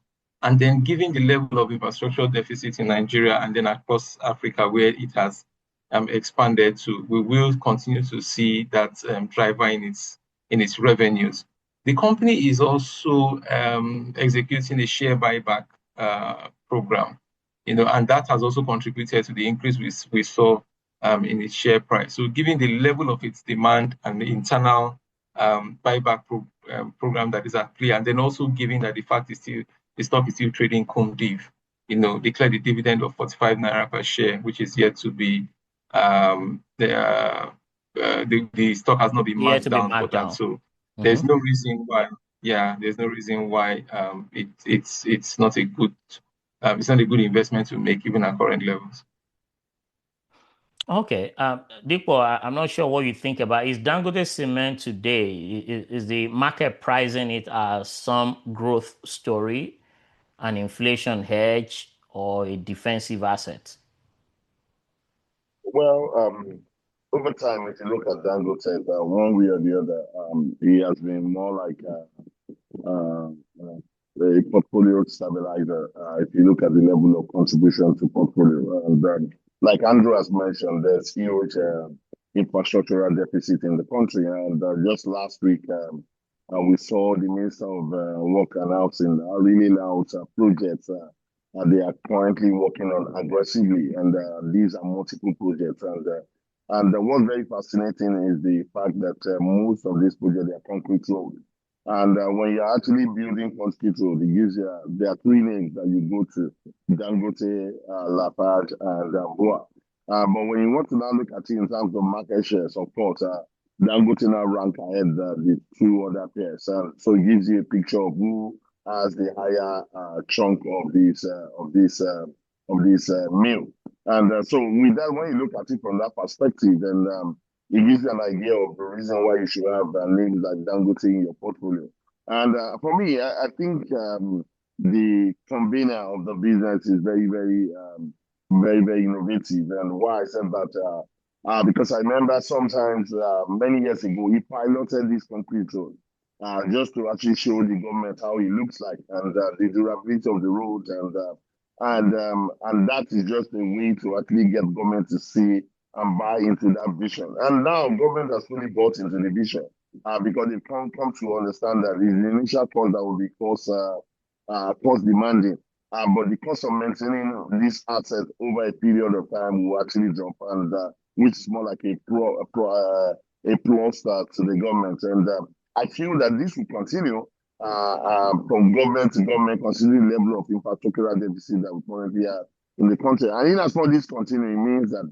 And then given the level of infrastructure deficit in Nigeria and then across Africa where it has expanded to, we will continue to see that driver in its revenues. The company is also executing a share buyback program, and that has also contributed to the increase we saw in its share price. So given the level of its demand and the internal buyback program that is at play, and then also given that the stock is still trading cum div, declared a dividend of 45 naira per share, which is yet to be the stock has not been marked down for that. So there's no reason why. Yeah, there's no reason why it's not a good investment to make even at current levels. Okay, Dipo, I'm not sure what you think about. Is Dangote Cement today, is the market pricing it as some growth story, an inflation hedge, or a defensive asset? Well, over time, if you look at Dangote, one way or the other, he has been more like a portfolio stabilizer. If you look at the level of contribution to portfolio, and like Andrew has mentioned, there's huge infrastructural deficit in the country, and just last week we saw the Minister of Work announcing really loud projects. They are currently working on aggressively, and these are multiple projects. And what's very fascinating is the fact that most of these projects are concrete road. And when you're actually building concrete road, there are three names that you go to: Dangote, Lafarge, and Boa. But when you want to now look at it in terms of market shares, of course, Dangote now rank ahead the two other pairs. So it gives you a picture of who has the higher chunk of this meal. And so with that, when you look at it from that perspective, then it gives you an idea of the reason why you should have names like Dangote in your portfolio. And for me, I think the convener of the business is very, very, very, very innovative. And why I said that, because I remember sometimes many years ago, he piloted this concrete road just to actually show the government how it looks like and the durability of the road, and that is just a way to actually get government to see and buy into that vision. And now government has fully bought into the vision because they've come to understand that the initial cost that will be cost demanding, but the cost of maintaining this asset over a period of time will actually drop, and which is more like a plus to the government. And I feel that this will continue from government to government, considering the level of infrastructural deficit that we currently have in the country. And in as far as this continue, it means that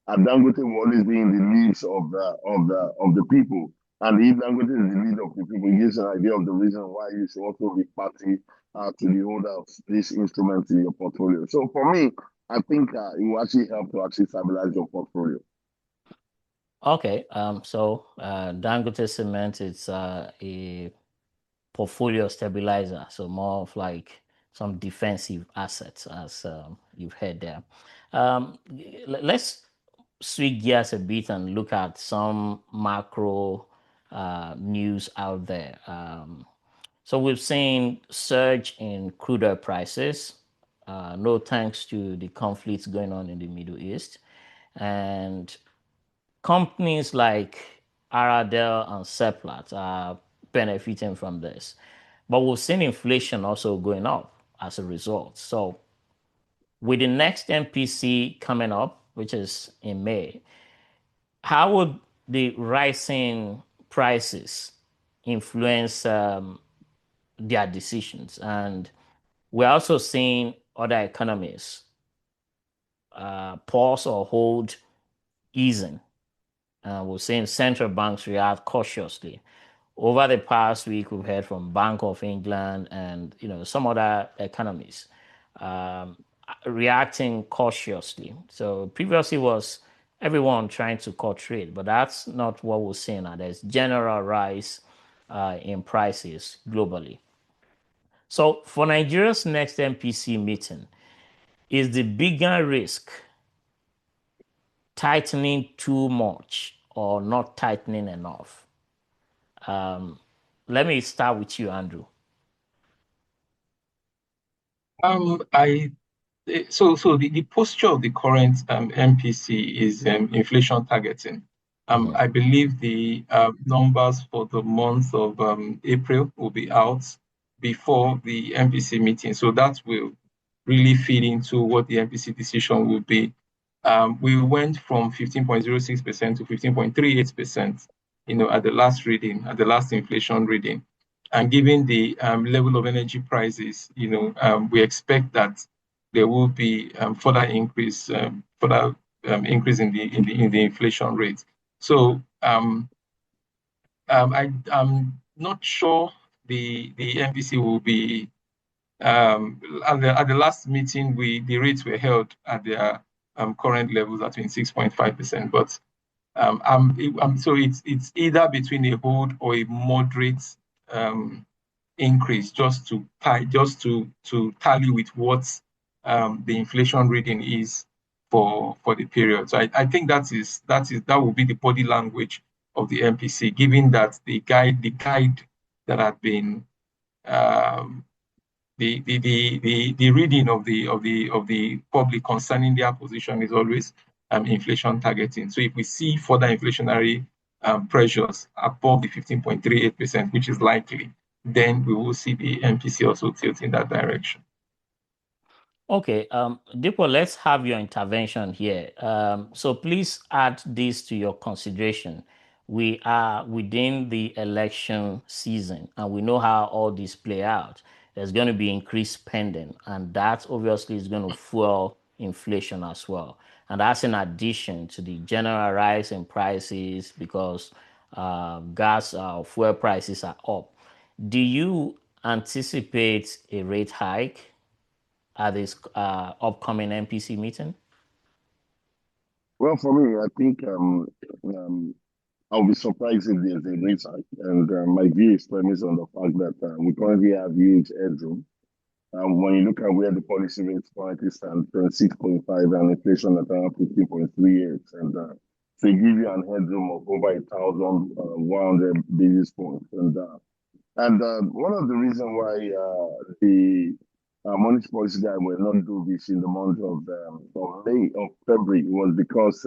Dangote will always be in the leads of the people. And if Dangote is the lead of the people, it gives an idea of the reason why you should also be party to the holder of this instrument in your portfolio. So for me, I think it will actually help to actually stabilize your portfolio. Okay, so Dangote Cement is a portfolio stabilizer, so more of like some defensive assets, as you've heard there. Let's switch gears a bit and look at some macro news out there. So we've seen surge in crude oil prices, no thanks to the conflicts going on in the Middle East, and companies like Aradel and Seplat are benefiting from this. But we've seen inflation also going up as a result. So with the next MPC coming up, which is in May, how would the rising prices influence their decisions. And we're also seeing other economies pause or hold easing. We're seeing central banks react cautiously. Over the past week, we've heard from Bank of England and some other economies um, reacting cautiously. So previously was everyone trying to cut rate, but that's not what we're seeing now. There's general rise in prices globally. So for Nigeria's next MPC meeting, is the bigger risk tightening too much or not tightening enough? Let me start with you, Andrew. I So the posture of the current MPC is inflation targeting. I believe the numbers for the month of April will be out before the MPC meeting. So that will really feed into what the MPC decision will be. We went from 15.06% to 15.38%, at the last reading, at the last inflation reading. And given the level of energy prices, we expect that there will be further increase in the inflation rate. So I'm not sure the MPC will be at the last meeting the rates were held at their current levels at 26.5%, but so it's either between a hold or a moderate increase just to tally with what the inflation reading is for the period. So I think that will be the body language of the MPC, given that the guide that had been the reading of the public concerning their position is always inflation targeting. So if we see further inflationary pressures above the 15.38%, which is likely, then we will see the MPC also tilt in that direction. Okay, Dipo, let's have your intervention here. So please add this to your consideration. We are within the election season, and we know how all this play out. There's going to be increased spending, and that obviously is going to fuel inflation as well. And that's in addition to the general rise in prices because gas fuel prices are up. Do you anticipate a rate hike at this upcoming MPC meeting? Well, for me, I think I'll be surprised if there's a rate hike. And my view is premised on the fact that we currently have huge headroom. When you look at where the policy rates currently stand, 6.5 and inflation at around 15.38, and so it gives you an headroom of over 1,100 basis points. And one of the reasons why the monetary policy guy will not do this in the month of February was because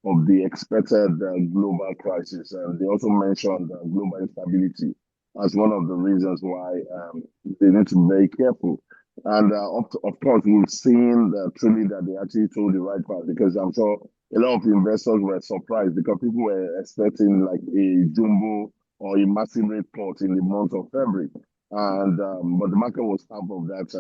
of the expected global crisis. And they also mentioned global instability as one of the reasons why they need to be very careful. And of course, we've seen truly that they actually told the right part, because I'm sure a lot of investors were surprised because people were expecting like a jumbo or a massive rate cut in the month of February. And but the market was half of that,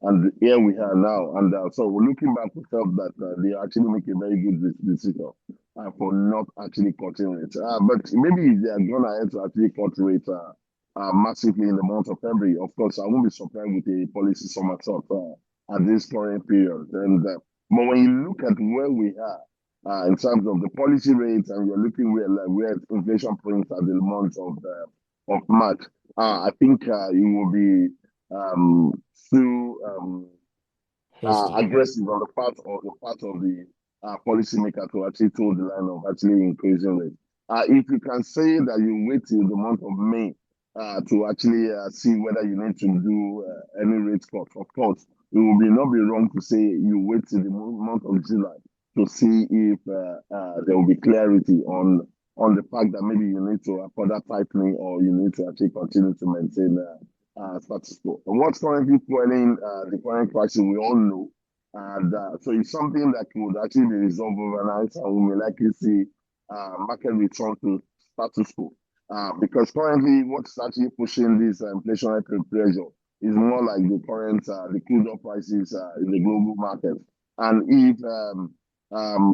and here we are now. And so we're looking back, we felt that they actually make a very good decision for not actually cutting rates. But maybe if they are going ahead to actually cut rates massively in the month of February, of course, I won't be surprised with a policy somersault at this current period. And but when you look at where we are in terms of the policy rates, and you're looking where inflation points at the month of March, I think it will be too aggressive on the part of the policymaker to actually toe the line of actually increasing rates. If you can say that you wait till the month of May to actually see whether you need to do any rate cut, of course, it will not be wrong to say you wait till the month of July to see if there will be clarity on the fact that maybe you need to further tightening or you need to actually continue to maintain status quo. And what's currently fueling the current crisis, we all know. And so it's something that could actually be resolved overnight, and we may likely see market return to status quo. Because currently, what's actually pushing this inflationary pressure is more like the current the crude oil prices in the global market. And if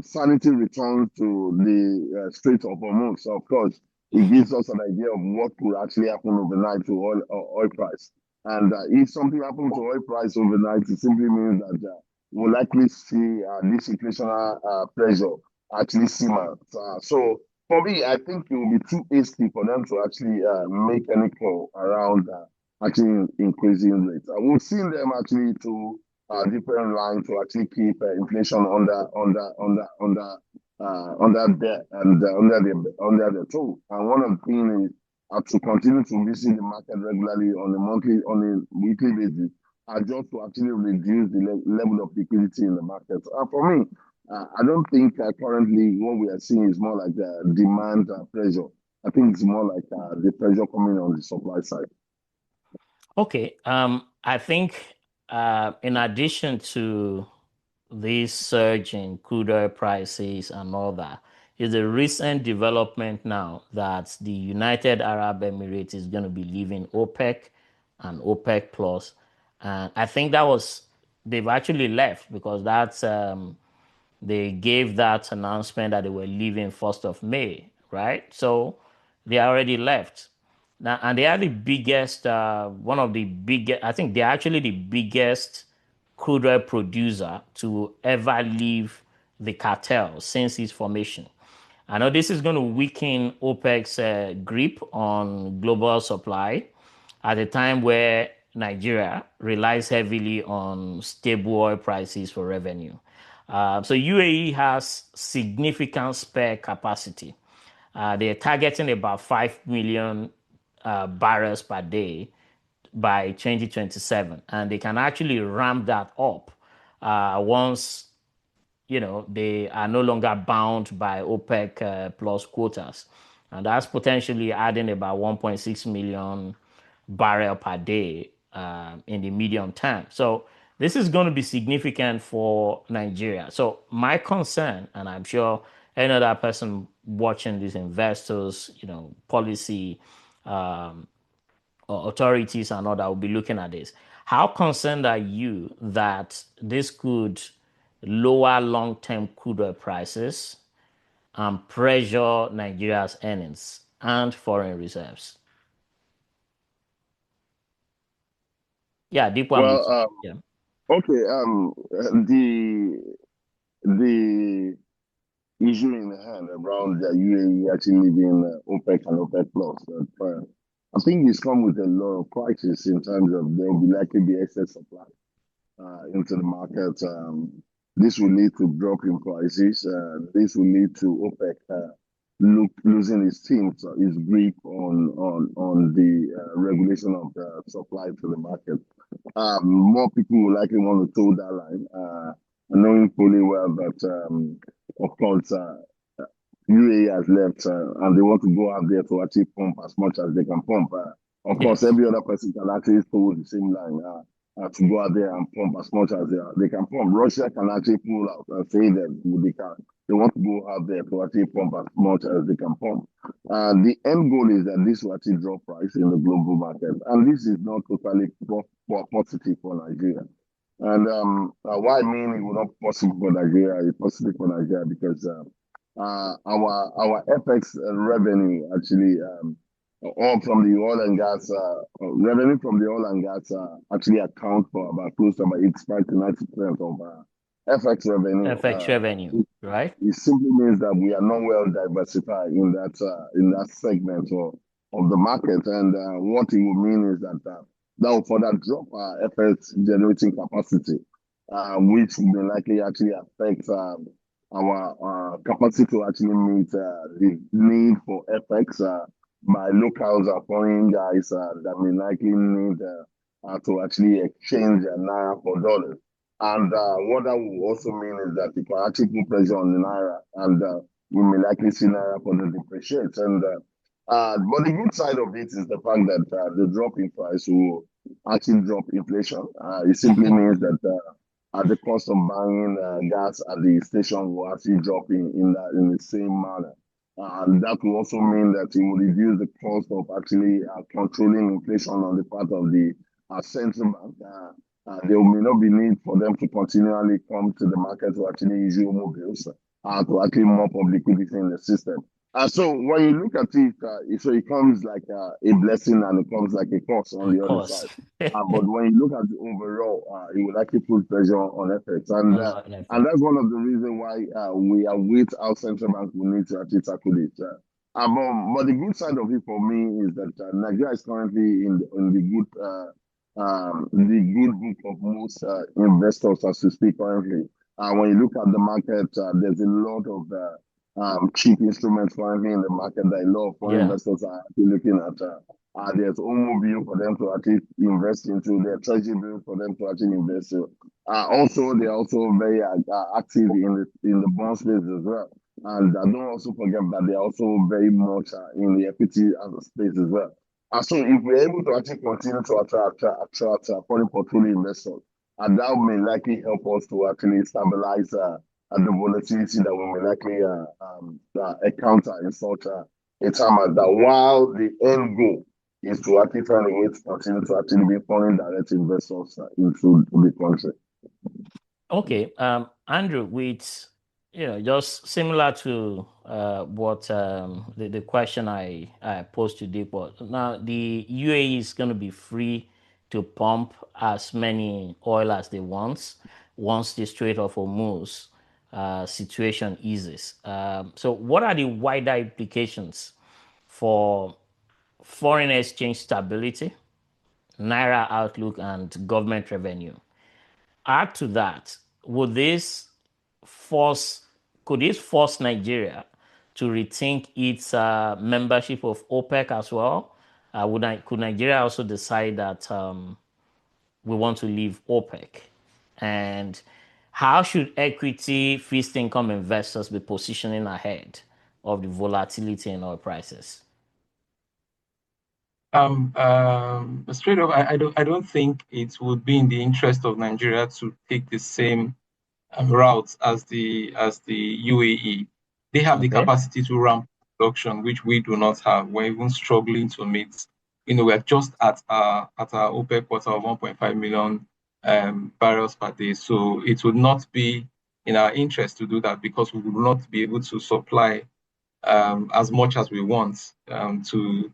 sanity returns to the Strait of Hormuz, of course, it gives us an idea of what could actually happen overnight to oil price. And if something happens to oil price overnight, it simply means that we'll likely see this inflationary pressure actually simmer. So for me, I think it will be too hasty for them to actually make any call around actually increasing rates. We've seen them actually to different lines to actually keep inflation under there and under the tool. And one of the things is to continue to visit the market regularly on a weekly basis, just to actually reduce the level of liquidity in the market. For me, I don't think currently what we are seeing is more like demand pressure. I think it's more like the pressure coming on the supply side. Okay. I think in addition to this surge in crude oil prices and all that, is a recent development now that the United Arab Emirates is going to be leaving OPEC and OPEC Plus. And I think they've actually left because they gave that announcement that they were leaving 1st of May, right? So they already left. Now, and they are the biggest, one of the biggest, I think they're actually the biggest crude oil producer to ever leave the cartel since its formation. I know this is going to weaken OPEC's grip on global supply at a time where Nigeria relies heavily on stable oil prices for revenue. So UAE has significant spare capacity. They're targeting about 5 million barrels per day by 2027, and they can actually ramp that up once they are no longer bound by OPEC plus quotas, and that's potentially adding about 1.6 million barrel per day in the medium term. So this is going to be significant for Nigeria. So my concern, and I'm sure any other person watching these investors, policy authorities and all that will be looking at this. How concerned are you that this could lower long-term crude oil prices and pressure Nigeria's earnings and foreign reserves? Yeah, deep one. Well, yeah. Okay. The issue in hand around the UAE actually leaving OPEC and OPEC Plus. I think it's come with a lot of crisis in terms of there will likely be excess supply into the market. This will lead to drop in prices. This will lead to OPEC losing its teams, its grip on the regulation of the supply to the market. More people will likely want to toe that line, knowing fully well that, of course, UAE has left and they want to go out there to actually pump as much as they can pump. Of course, every other person can actually follow the same line to go out there and pump as much as they can pump. Russia can actually pull out and say that they want to go out there to actually pump as much as they can pump. The end goal is that this will actually drop price in the global market. And this is not totally positive for Nigeria. And why I mean it will not be possible for Nigeria, it's positive for Nigeria because our FX revenue actually, all from the oil and gas, revenue from the oil and gas actually account for about close to about 85 to 90% of FX revenue. FX revenue, right? It simply means that we are not well diversified in that segment of the market. And what it will mean is that that will further drop our FX generating capacity, which will likely actually affect our capacity to actually meet the need for FX by locals or foreign guys that may likely need to actually exchange naira for dollars. And what that will also mean is that it can actually put pressure on the naira, and we may likely see naira further depreciate. And but the good side of it is the fact that the drop in price will actually drop inflation. It simply means that the cost of buying gas at the station will actually drop in the same manner. And that will also mean that it will reduce the cost of actually controlling inflation on the part of the central bank. There may not be need for them to continually come to the market to actually issue more bills to actually mop up liquidity in the system. So when you look at it, so it comes like a blessing and it comes like a cost on the other side. But when you look at the overall, it will actually put pressure on FX. And that's one of the reasons why we await how central bank will need to actually tackle it. But the good side of it for me is that Nigeria is currently in the good book of most investors as we speak currently. When you look at the market, there's a lot of cheap instruments currently in the market that a lot of foreign investors are actually looking at. There's automobile for them to actually invest into. There's treasury bills for them to actually invest in. Also, they're also very active in the bond space as well. And don't also forget that they're also very much in the equity space as well. So if we're able to actually continue to attract foreign portfolio investors, that may likely help us to actually stabilize the volatility that we may likely encounter in such a time as that, while the end goal is to actually find a way to continue to actually be foreign direct investors into the country. Okay, Andrew, with just similar to what the question I posed to Deep, now the UAE is going to be free to pump as many oil as they want once the Strait of Hormuz situation eases. So what are the wider implications for foreign exchange stability, Naira outlook, and government revenue? Add to that, could this force Nigeria to rethink its membership of OPEC as well? Could Nigeria also decide that we want to leave OPEC? And how should equity fixed income investors be positioning ahead of the volatility in oil prices? Straight up, I don't think it would be in the interest of Nigeria to take the same route as the UAE. They have the capacity to ramp production, which we do not have. We're even struggling to meet. We're just at our OPEC quota of 1.5 million barrels per day. So it would not be in our interest to do that, because we will not be able to supply as much as we want to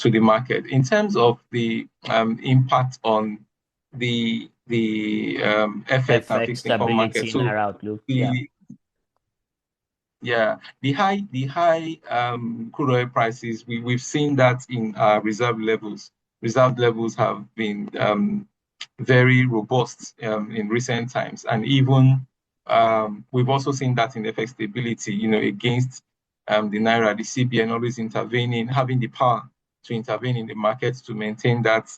the market. In terms of the impact on the FX and fixed income market, so the high crude oil prices, we've seen that in reserve levels. Reserve levels have been very robust in recent times, and even we've also seen that in FX stability. Against the Naira, the CBN always intervening, having the power to intervene in the market to maintain that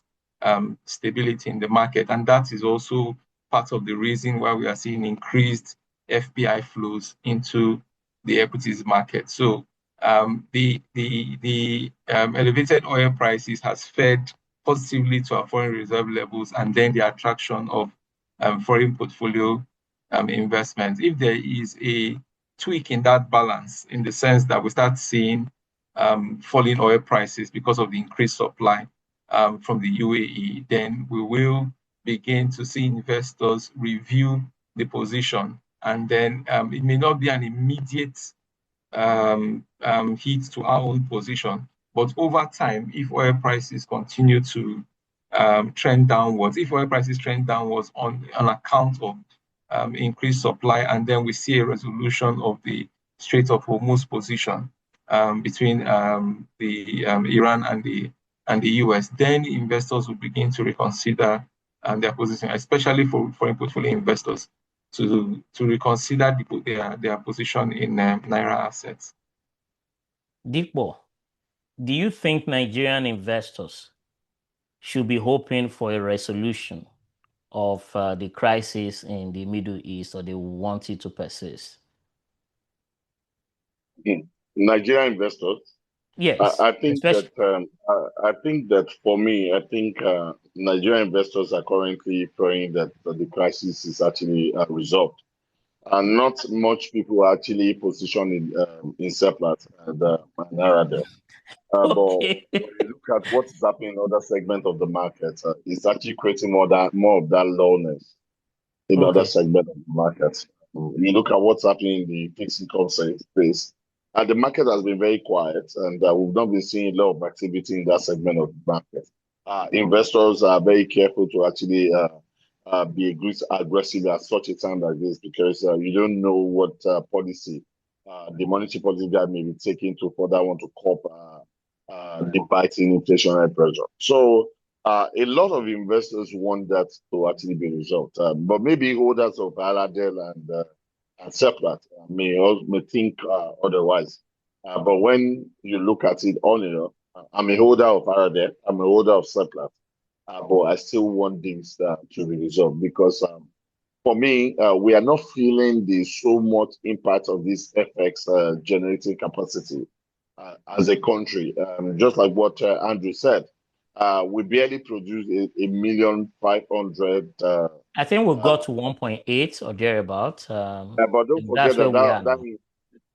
stability in the market. And that is also part of the reason why we are seeing increased FPI flows into the equities market. So the elevated oil prices has fed positively to our foreign reserve levels, and then the attraction of foreign portfolio investments. If there is a tweak in that balance, in the sense that we start seeing falling oil prices because of the increased supply from the UAE, then we will begin to see investors review the position. And then it may not be an immediate hit to our own position, but over time, if oil prices continue to trend downwards, on account of increased supply, and then we see a resolution of the Strait of Hormuz position between Iran and the US, then investors will begin to reconsider their position, especially for foreign portfolio investors, to reconsider their position in Naira assets. Dipo, do you think Nigerian investors should be hoping for a resolution of the crisis in the Middle East, or they want it to persist? Nigerian investors? Yes. I think that for me, Nigerian investors are currently praying that the crisis is actually resolved. not much people are actually positioned in Seplat and Naira. Okay. But when you look at what is happening in other segments of the market, it's actually creating more of that lowness in other segments of the market. You look at what's happening in the fixed income space, and the market has been very quiet, and we've not been seeing a lot of activity in that segment of the market. Investors are very careful to actually be aggressive at such a time like this because you don't know what policy the monetary policy guy may be taking to further want to cope the biting inflationary pressure. So a lot of investors want that to actually be resolved, but maybe holders of Aladel and Seplat may think otherwise. But when you look at it all in all, I'm a holder of Aladel, I'm a holder of Seplat, but I still want things to be resolved because for me, we are not feeling the so much impact of this FX generating capacity as a country. Just like what Andrew said, we barely produce a million 500. I think we got to 1.8 or thereabout. But don't forget that's where we are now.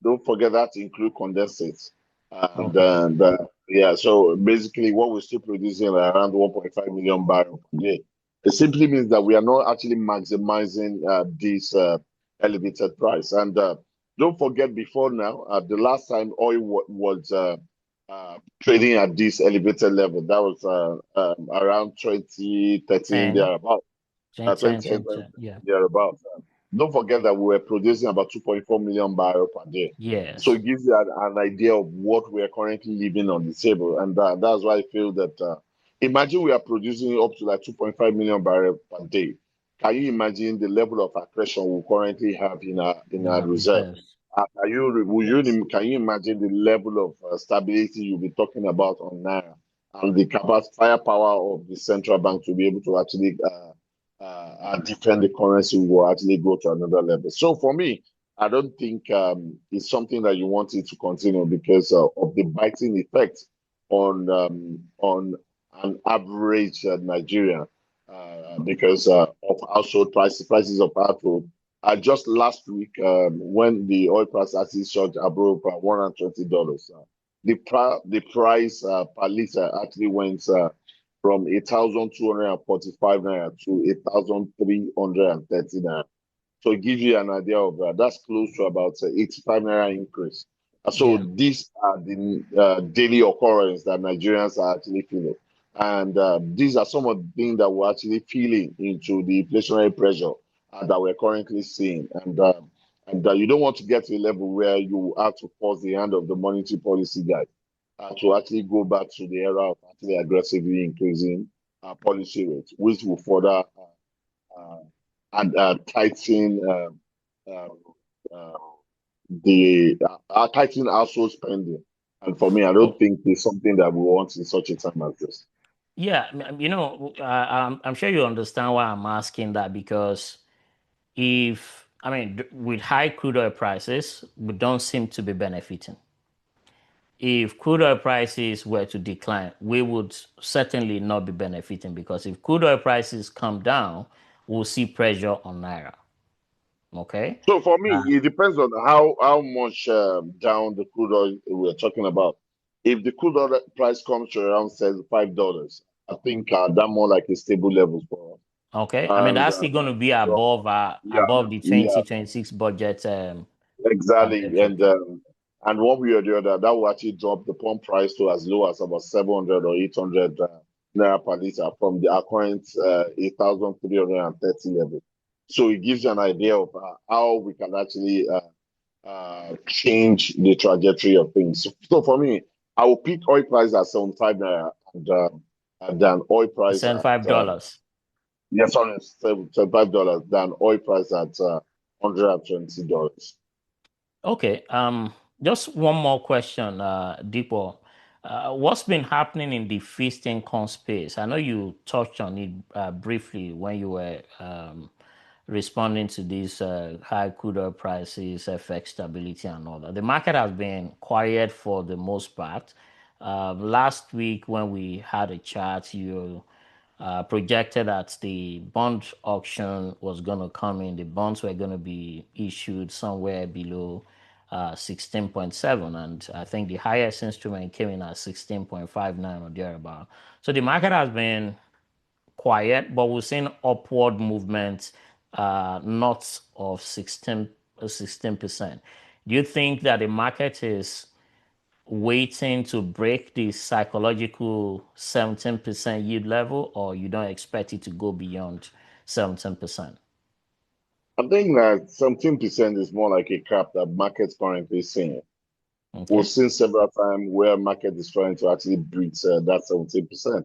Don't forget that include condensates. And yeah, so basically what we're still producing around 1.5 million barrels per day. It simply means that we are not actually maximizing this elevated price. And don't forget before now, the last time oil was trading at this elevated level, that was around 2013 thereabout. 2010 thereabout. Don't forget that we were producing about 2.4 million barrels per day. Yes. So it gives you an idea of what we are currently leaving on the table. And that's why I feel that imagine we are producing up to like 2.5 million barrels per day. Can you imagine the level of aggression we currently have in our reserve? Can you imagine the level of stability you'll be talking about on Naira and the firepower of the central bank to be able to actually defend the currency will actually go to another level. So for me, I don't think it's something that you want it to continue because of the biting effect on an average Nigerian because of household prices of household. Just last week, when the oil price actually shot above $120, the price per liter actually went from 1,245 naira to 1,330 naira. So it gives you an idea of that's close to about 85 naira increase. So these are the daily occurrence that Nigerians are actually feeling. And these are some of the things that we're actually feeling into the inflationary pressure that we're currently seeing. And you don't want to get to a level where you have to force the hand of the monetary policy guide to actually go back to the era of actually aggressively increasing policy rates, which will further tighten tighten household spending. And for me, I don't think it's something that we want in such a time as this. Yeah, I'm sure you understand why I'm asking that because with high crude oil prices, we don't seem to be benefiting. If crude oil prices were to decline, we would certainly not be benefiting because if crude oil prices come down, we'll see pressure on Naira. Okay. So for me, it depends on how much down the crude oil we're talking about. If the crude oil price comes to around $5, I think that more like a stable level for us. Okay. That's still going to be above the 2026 budget. Exactly. And one way or the other, that will actually drop the pump price to as low as about 700 or 800 naira per liter from the current 8,330 level. So it gives you an idea of how we can actually change the trajectory of things. So for me, I will pick oil price at 75 naira and then oil price $75. Yes, sorry, $75 than oil price at $120. Okay. Just one more question, Deepo. What's been happening in the fixed income space? I know you touched on it briefly when you were responding to these high crude oil prices, FX stability, and all that. The market has been quiet for the most part. Last week, when we had a chat, you projected that the bond auction was going to come in. The bonds were going to be issued somewhere below 16.7, and I think the highest instrument came in at 16.59 or thereabout. So the market has been quiet, but we've seen upward movement north of 16%. Do you think that the market is waiting to break the psychological 17% yield level, or you don't expect it to go beyond 17%? I think that 17% is more like a cap that market's currently seeing. Okay. We've seen several times where market is trying to actually breach that 17%.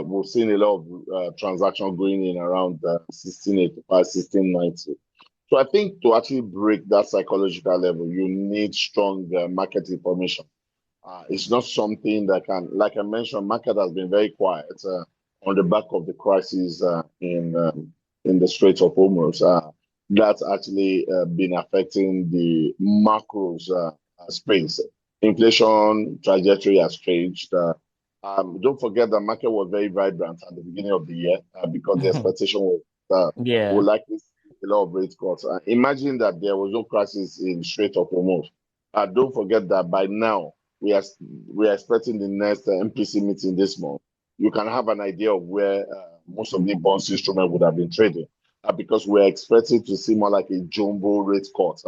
We've seen a lot of transactions going in around 1685, 1690. So I think to actually break that psychological level, you need strong market information. It's not something that can, like I mentioned, market has been very quiet on the back of the crisis in the Strait of Hormuz. That's actually been affecting the macros space. Inflation trajectory has changed. Don't forget the market was very vibrant at the beginning of the year because the expectation was would likely see a lot of rate cuts. Imagine that there was no crisis in Strait of Hormuz. Don't forget that by now we are expecting the next MPC meeting this month. You can have an idea of where most of the bonds instrument would have been trading because we're expecting to see more like a jumbo rate cut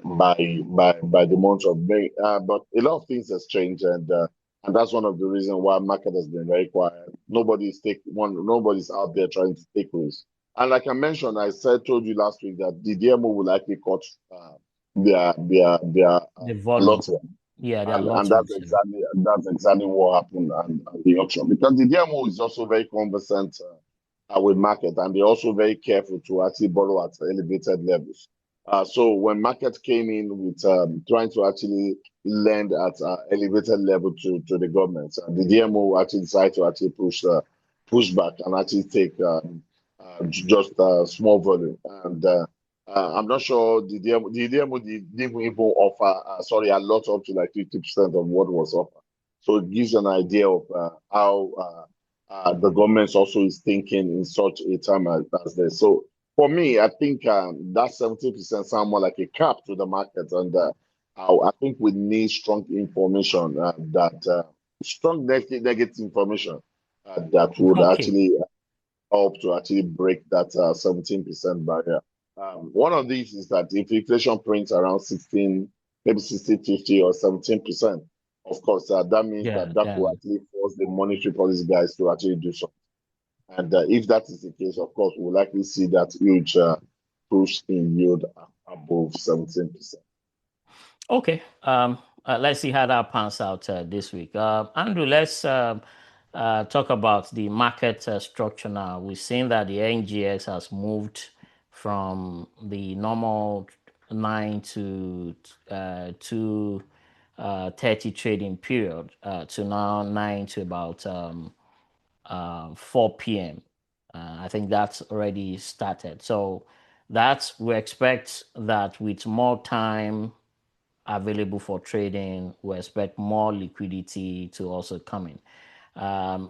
by the month of May. But a lot of things has changed, and that's one of the reasons why market has been very quiet. Nobody's out there trying to take risks. And like I mentioned, told you last week that the DMO will likely cut their lottery. Yeah, and that's exactly what happened at the auction, because the DMO is also very conversant with market, and they're also very careful to actually borrow at elevated levels. So when market came in with trying to actually lend at elevated level to the government, the DMO actually decided to actually push back and actually take just a small volume. And I'm not sure the DMO didn't even offer a lot up to like 50% of what was offered. So it gives you an idea of how the government also is thinking in such a time as this. So for me, I think that 70% sound more like a cap to the market, and I think we need strong information strong negative information that would actually help to actually break that 17% barrier. One of these is that if inflation prints around 16, maybe 16, 50 or 17%, of course, that means that will actually force the monetary policy guys to actually do something. And if that is the case, of course, we'll likely see that huge push in yield above 17%. Okay. Let's see how that pans out this week. Andrew, let's talk about the market structure now. We've seen that the NGX has moved from the normal 9 to 2:30 trading period to now 9 to about 4 p.m. I think that's already started. So we expect that with more time available for trading, we expect more liquidity to also come in.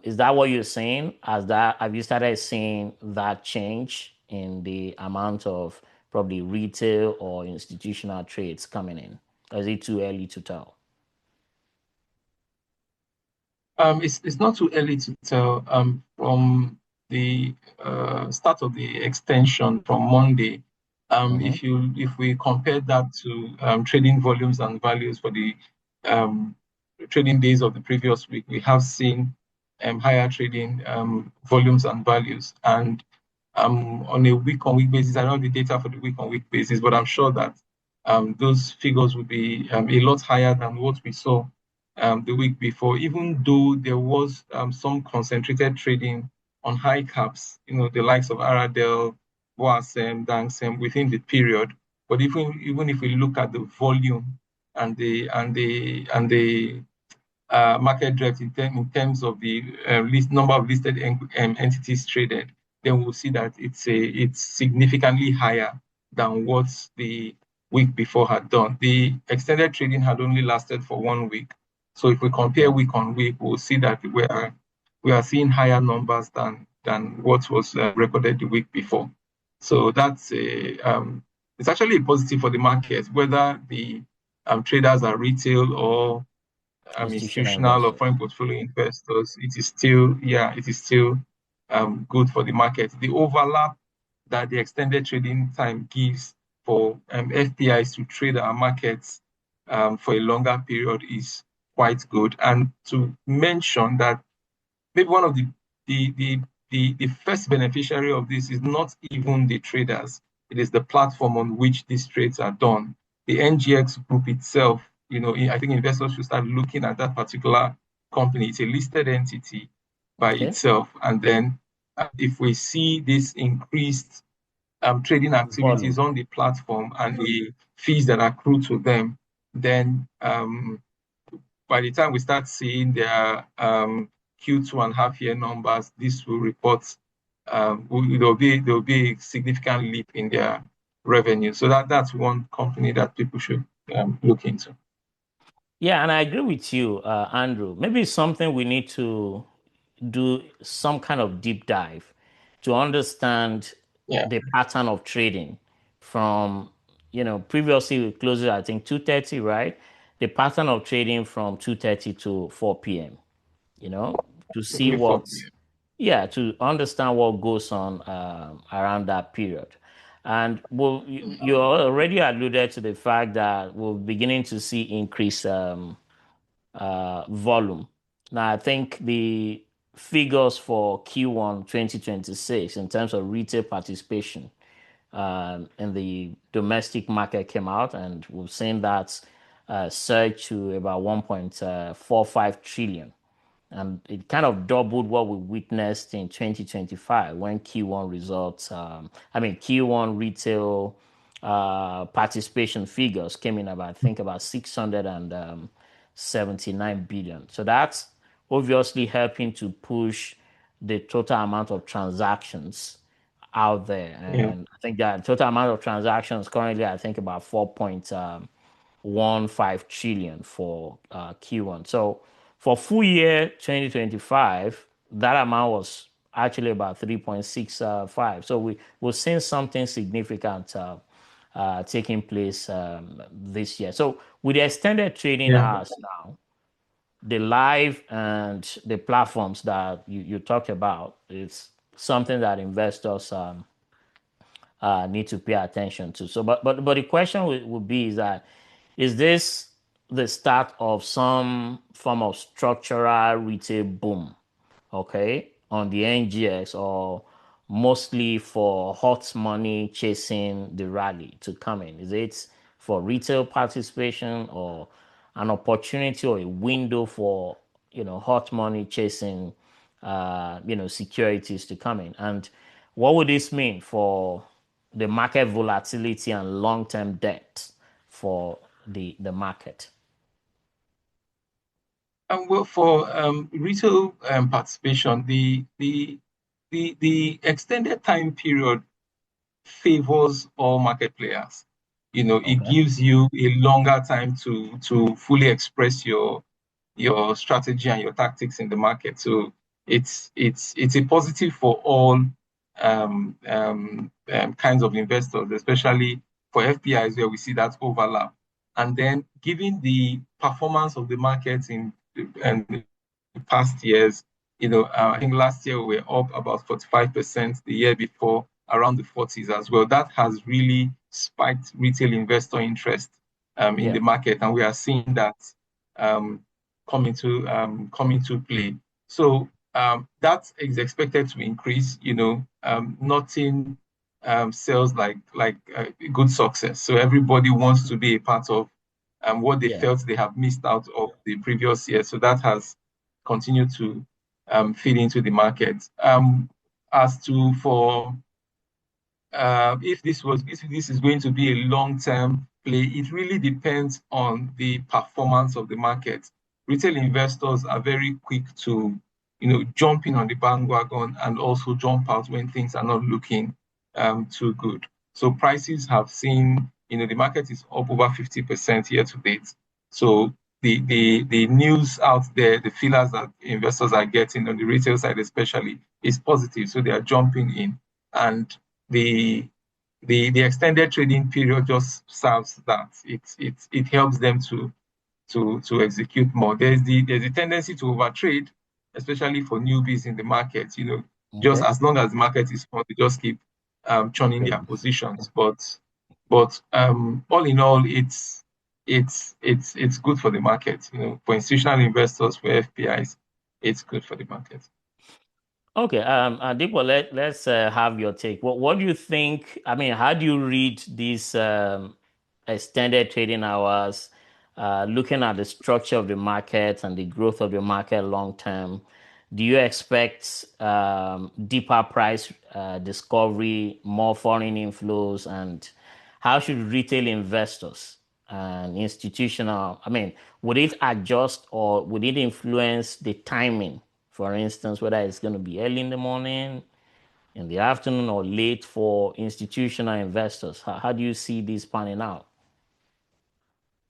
Is that what you're saying? Have you started seeing that change in the amount of probably retail or institutional trades coming in? Or is it too early to tell? It's not too early to tell. From the start of the extension from Monday, if we compare that to trading volumes and values for the trading days of the previous week, we have seen higher trading volumes and values. And on a week-on-week basis, I don't have the data for the week-on-week basis, but I'm sure that those figures will be a lot higher than what we saw the week before, even though there was some concentrated trading on high caps, the likes of Aradel, Boasem, Dangsem within the period. But even if we look at the volume and the market depth in terms of the number of listed entities traded, then we'll see that it's significantly higher than what the week before had done. The extended trading had only lasted for 1 week. So if we compare week on week, we'll see that we're we are seeing higher numbers than what was recorded the week before. So that's it's actually a positive for the market, whether the traders are retail or institutional or foreign portfolio investors. It is still good for the market. The overlap that the extended trading time gives for FPIs to trade our markets for a longer period is quite good. And to mention that maybe one of the first beneficiary of this is not even the traders. It is the platform on which these trades are done. The NGX group itself, I think investors should start looking at that particular company. It's a listed entity by itself. And then if we see this increased trading activities on the platform and the fees that accrue to them, then by the time we start seeing their Q2 and half-year numbers, this will report there'll be a significant leap in their revenue. So that's one company that people should look into. Yeah, and I agree with you, Andrew. Maybe it's something we need to do some kind of deep dive to understand the pattern of trading from, previously we closed it, I think 2:30, right? The pattern of trading from 2:30 to 4 p.m., to see to understand what goes on around that period. And you already alluded to the fact that we're beginning to see increased volume. Now, I think the figures for Q1 2026 in terms of retail participation in the domestic market came out, and we've seen that surge to about 1.45 trillion. And it kind of doubled what we witnessed in 2025 when Q1 results, Q1 retail participation figures came in about 679 billion. So that's obviously helping to push the total amount of transactions out there. And I think that total amount of transactions currently, I think about 4.15 trillion for Q1. So for full year 2025, that amount was actually about 3.65. So we're seeing something significant taking place this year. So with the extended trading hours now, the live and the platforms that you talked about, it's something that investors need to pay attention to. So, but the question would be is this the start of some form of structural retail boom, okay, on the NGX, or mostly for hot money chasing the rally to come in? Is it for retail participation or an opportunity or a window for, hot money chasing, securities to come in? And what would this mean for the market volatility and long-term debt for the market? Well, for retail participation, the extended time period favors all market players. It gives you a longer time to fully express your strategy and your tactics in the market. So it's a positive for all kinds of investors, especially for FPIs where we see that overlap. And then given the performance of the markets in the past years, I think last year we were up about 45%, the year before around the 40s as well. That has really spiked retail investor interest in the market, and we are seeing that come into play. So that is expected to increase. Nothing sells like good success. So everybody wants to be a part of what they felt they have missed out of the previous year. So that has continued to feed into the market. As to if this is going to be a long-term play, it really depends on the performance of the market. Retail investors are very quick to, jump in on the bandwagon and also jump out when things are not looking too good. So prices have seen, the market is up over 50% year to date. So the news out there, the feelers that investors are getting on the retail side especially is positive, so they are jumping in, and the extended trading period just serves that. It helps them to execute more. There's the tendency to overtrade, especially for newbies in the market. Just as long as the market is small, they just keep churning their positions. But all in all, it's good for the market. For institutional investors, for FPIs, it's good for the market. Okay, Dipo, let's have your take. What do you think? I mean, how do you read these extended trading hours, looking at the structure of the market and the growth of the market long term? Do you expect deeper price discovery, more foreign inflows, and how should retail investors and institutional, would it adjust or would it influence the timing? For instance, whether it's going to be early in the morning, in the afternoon, or late for institutional investors. How do you see this panning out?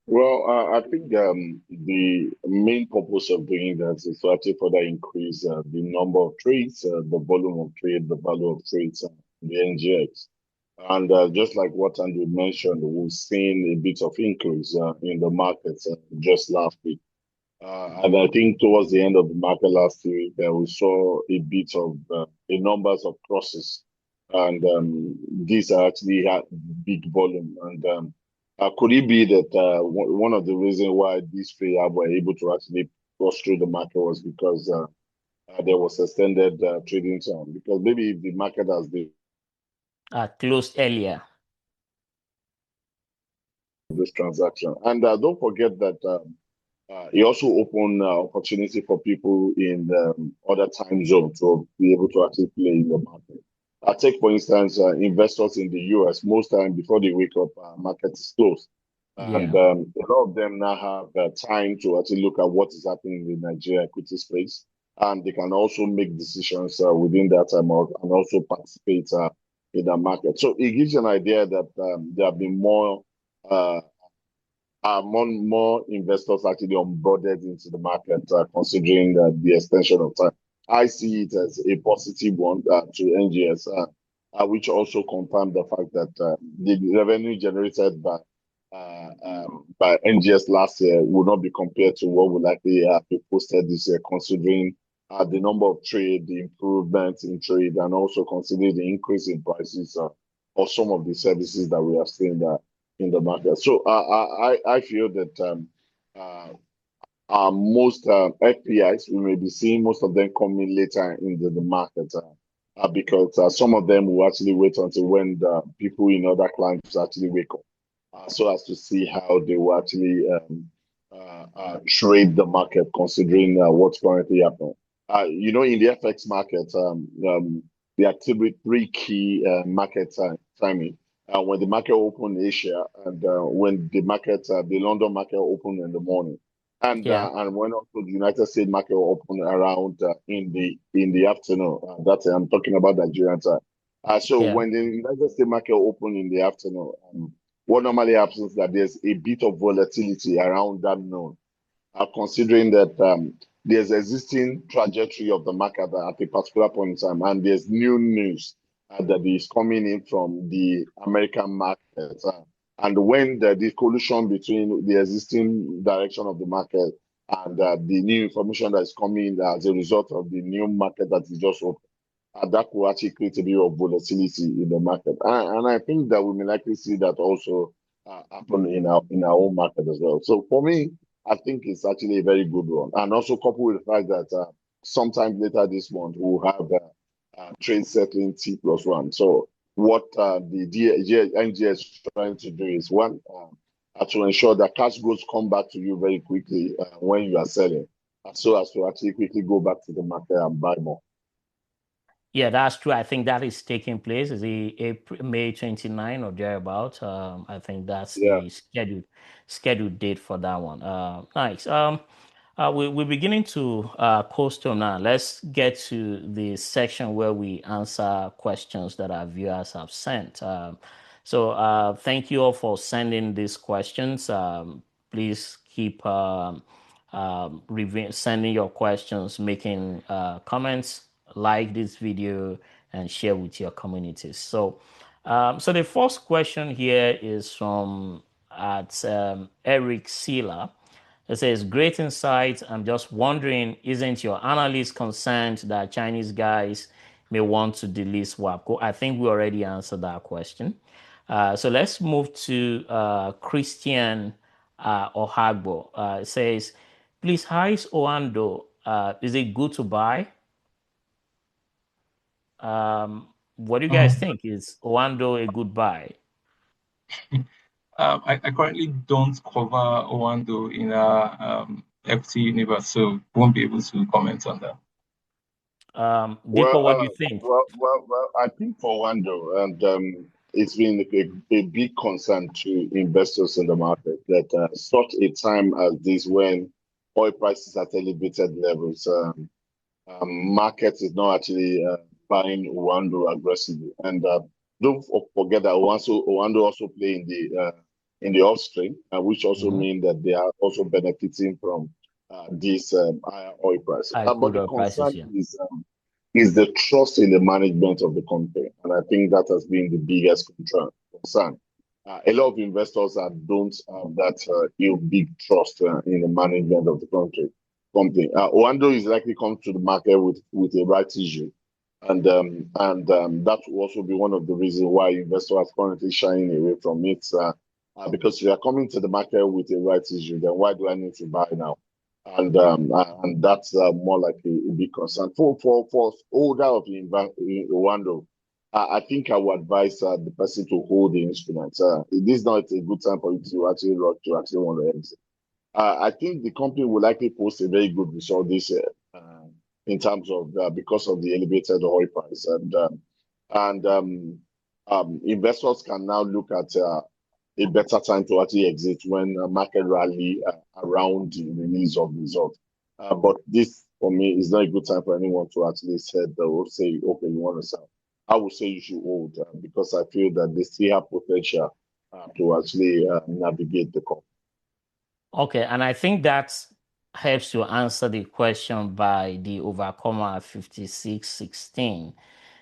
Well, I think the main purpose of doing that is to actually further increase the number of trades, the volume of trade, the value of trades, the NGX. And just like what Andrew mentioned, we've seen a bit of increase in the markets just last week. And I think towards the end of the market last week, we saw a bit of a numbers of crosses. And these are actually big volume. And could it be that one of the reasons why these three were able to actually cross through the market was because there was extended trading time? Because maybe if the market has been closed earlier, this transaction, and don't forget that it also opened opportunity for people in other time zones to be able to actually play in the market. I take, for instance, investors in the US. Most time before they wake up, market is closed. And a lot of them now have time to actually look at what is happening in the Nigeria equity space. And they can also make decisions within that time and also participate in the market. So it gives you an idea that there have been more investors actually onboarded into the market, considering the extension of time. I see it as a positive one to NGS, which also confirmed the fact that the revenue generated by NGS last year will not be compared to what will likely be posted this year, considering the number of trade, the improvements in trade, and also considering the increase in prices of some of the services that we have seen in the market. So I feel that most FPIs, we may be seeing most of them coming later into the market because some of them will actually wait until when the people in other clients actually wake up, so as to see how they will actually trade the market, considering what's currently happening. In the FX market, there are three key market timing. When the market open in Asia, and when the London market open in the morning, and when also the United States market open around in the afternoon. I'm talking about Nigerian time. When the United States market open in the afternoon, what normally happens is that there's a bit of volatility around that noon, considering that there's existing trajectory of the market at a particular point in time, and there's new news that is coming in from the American market. And when the collision between the existing direction of the market and the new information that is coming as a result of the new market that is just open, that will actually create a bit of volatility in the market. And I think that we may likely see that also happen in our own market as well. So for me, I think it's actually a very good one. And also coupled with the fact that sometime later this month, we'll have trade settling T+1. So what the NGS is trying to do is, one, to ensure that cash goods come back to you very quickly when you are selling, so as to actually quickly go back to the market and buy more. Yeah, that's true. I think that is taking place. Is the May 29 or thereabout. I think that's the scheduled date for that one. Nice. We're beginning to post them now. Let's get to the section where we answer questions that our viewers have sent. So thank you all for sending these questions. Please keep sending your questions, making comments, like this video, and share with your communities. So, so the first question here is from Eric Sila. It says, great insight. I'm just wondering, isn't your analyst concerned that Chinese guys may want to delist WAPCO? I think we already answered that question. So let's move to Christian Ohagbo. It says, please, how is Oando? Is it good to buy? What do you guys think? Is Oando a good buy? I currently don't cover Oando in our equity universe, so won't be able to comment on that. Deepa, what do you think? Well, I think for Oando, and it's been a big concern to investors in the market that such a time as this, when oil prices at elevated levels, market is not actually buying Oando aggressively. And don't forget that Oando also play in the upstream, which also means that they are also benefiting from this higher oil price. But the concern is the trust in the management of the company, and I think that has been the biggest concern. A lot of investors don't have that big trust in the management of the company. Oando is likely come to the market with a rights issue, and that will also be one of the reasons why investors are currently shying away from it. Because if you are coming to the market with a rights issue, then why do I need to buy now? And that's more like a big concern for holder of Oando. I think I would advise the person to hold the instrument. This is not a good time for you to actually want to exit. I think the company will likely post a very good result this year in terms of because of the elevated oil price, and investors can now look at a better time to actually exit when market rally around the release of results. But this, for me, is not a good time for anyone to actually say, okay, you want to sell. I would say you should hold because I feel that they still have potential to actually navigate the company. Okay, and I think that helps to answer the question by the Overcomer 5616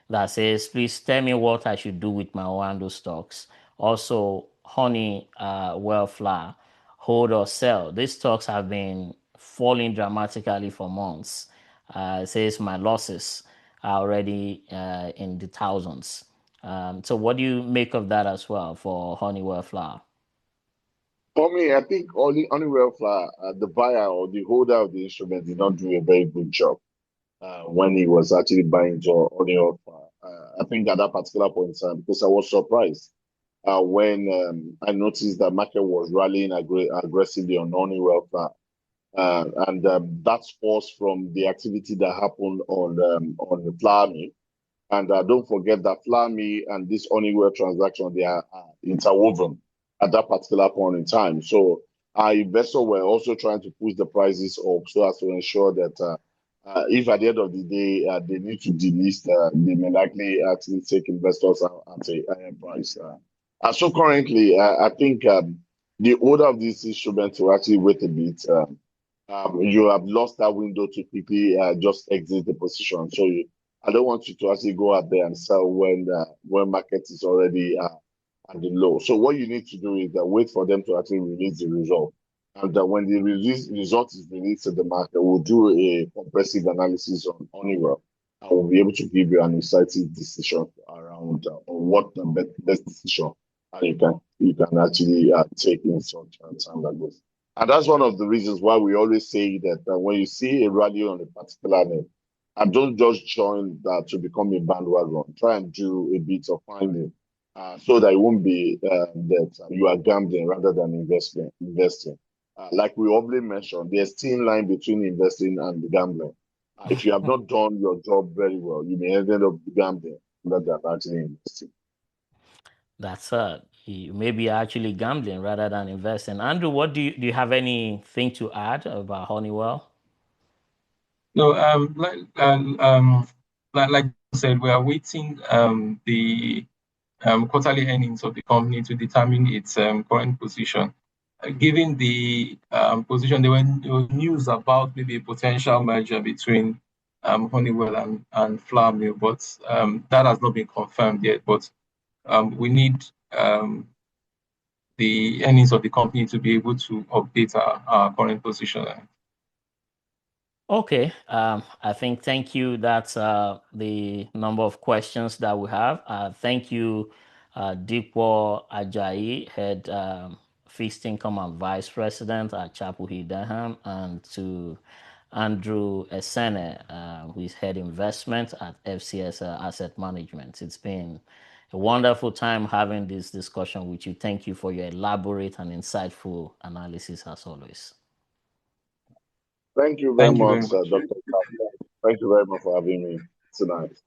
that says, please tell me what I should do with my Oando stocks. Also, honey, flour, hold or sell. These stocks have been falling dramatically for months. It says my losses are already in the thousands. So what do you make of that as well for Honeywell flour? For me, I think Honeywell flour, the buyer or the holder of the instrument did not do a very good job when he was actually buying Honeywell flour. I think at that particular point in time, because I was surprised when I noticed that market was rallying aggressively on Honeywell flour. And that's forced from the activity that happened on the flour mill. And don't forget that flour mill and this Honeywell transaction, they are interwoven at that particular point in time. So our investors were also trying to push the prices up so as to ensure that if at the end of the day they need to delist, they may likely actually take investors at a higher price. So currently, I think the order of this instrument to actually wait a bit. You have lost that window to quickly just exit the position. So I don't want you to actually go out there and sell when market is already at the low. So what you need to do is wait for them to actually release the result. And when the result is released to the market, we'll do a comprehensive analysis on Honeywell. And we'll be able to give you an incisive decision around on what the best decision you can actually take in such a time like this. And that's one of the reasons why we always say that when you see a rally on a particular name, and don't just join that to become a bandwagon. Try and do a bit of finding so that it won't be that you are gambling rather than investing. Like we already mentioned, there's a thin line between investing and gambling. If you have not done your job very well, you may end up gambling rather than actually investing. That's it. You may be actually gambling rather than investing. Andrew, what do you have anything to add about Honeywell? No, like I said, we are waiting the quarterly earnings of the company to determine its current position. given the position, there were news about maybe a potential merger between Honeywell and Flour Mill, but that has not been confirmed yet. But we need the earnings of the company to be able to update our current position. Okay, I think thank you. That's the number of questions that we have. Thank you, Dipo Ajayi, Head Fixed Income and Vice President at Chapel Hill Durham, and to Andrew Esene, who is Head Investment at FCS Asset Management. It's been a wonderful time having this discussion with you. Thank you for your elaborate and insightful analysis as always. Thank you very much, Dr. Thank you very much for having me tonight.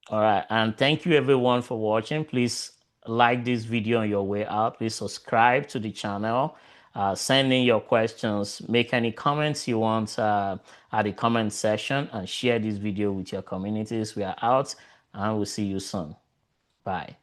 All right. And thank you everyone for watching. Please like this video on your way out. Please subscribe to the channel. Send in your questions. Make any comments you want at the comment section and share this video with your communities. We are out and we'll see you soon. Bye.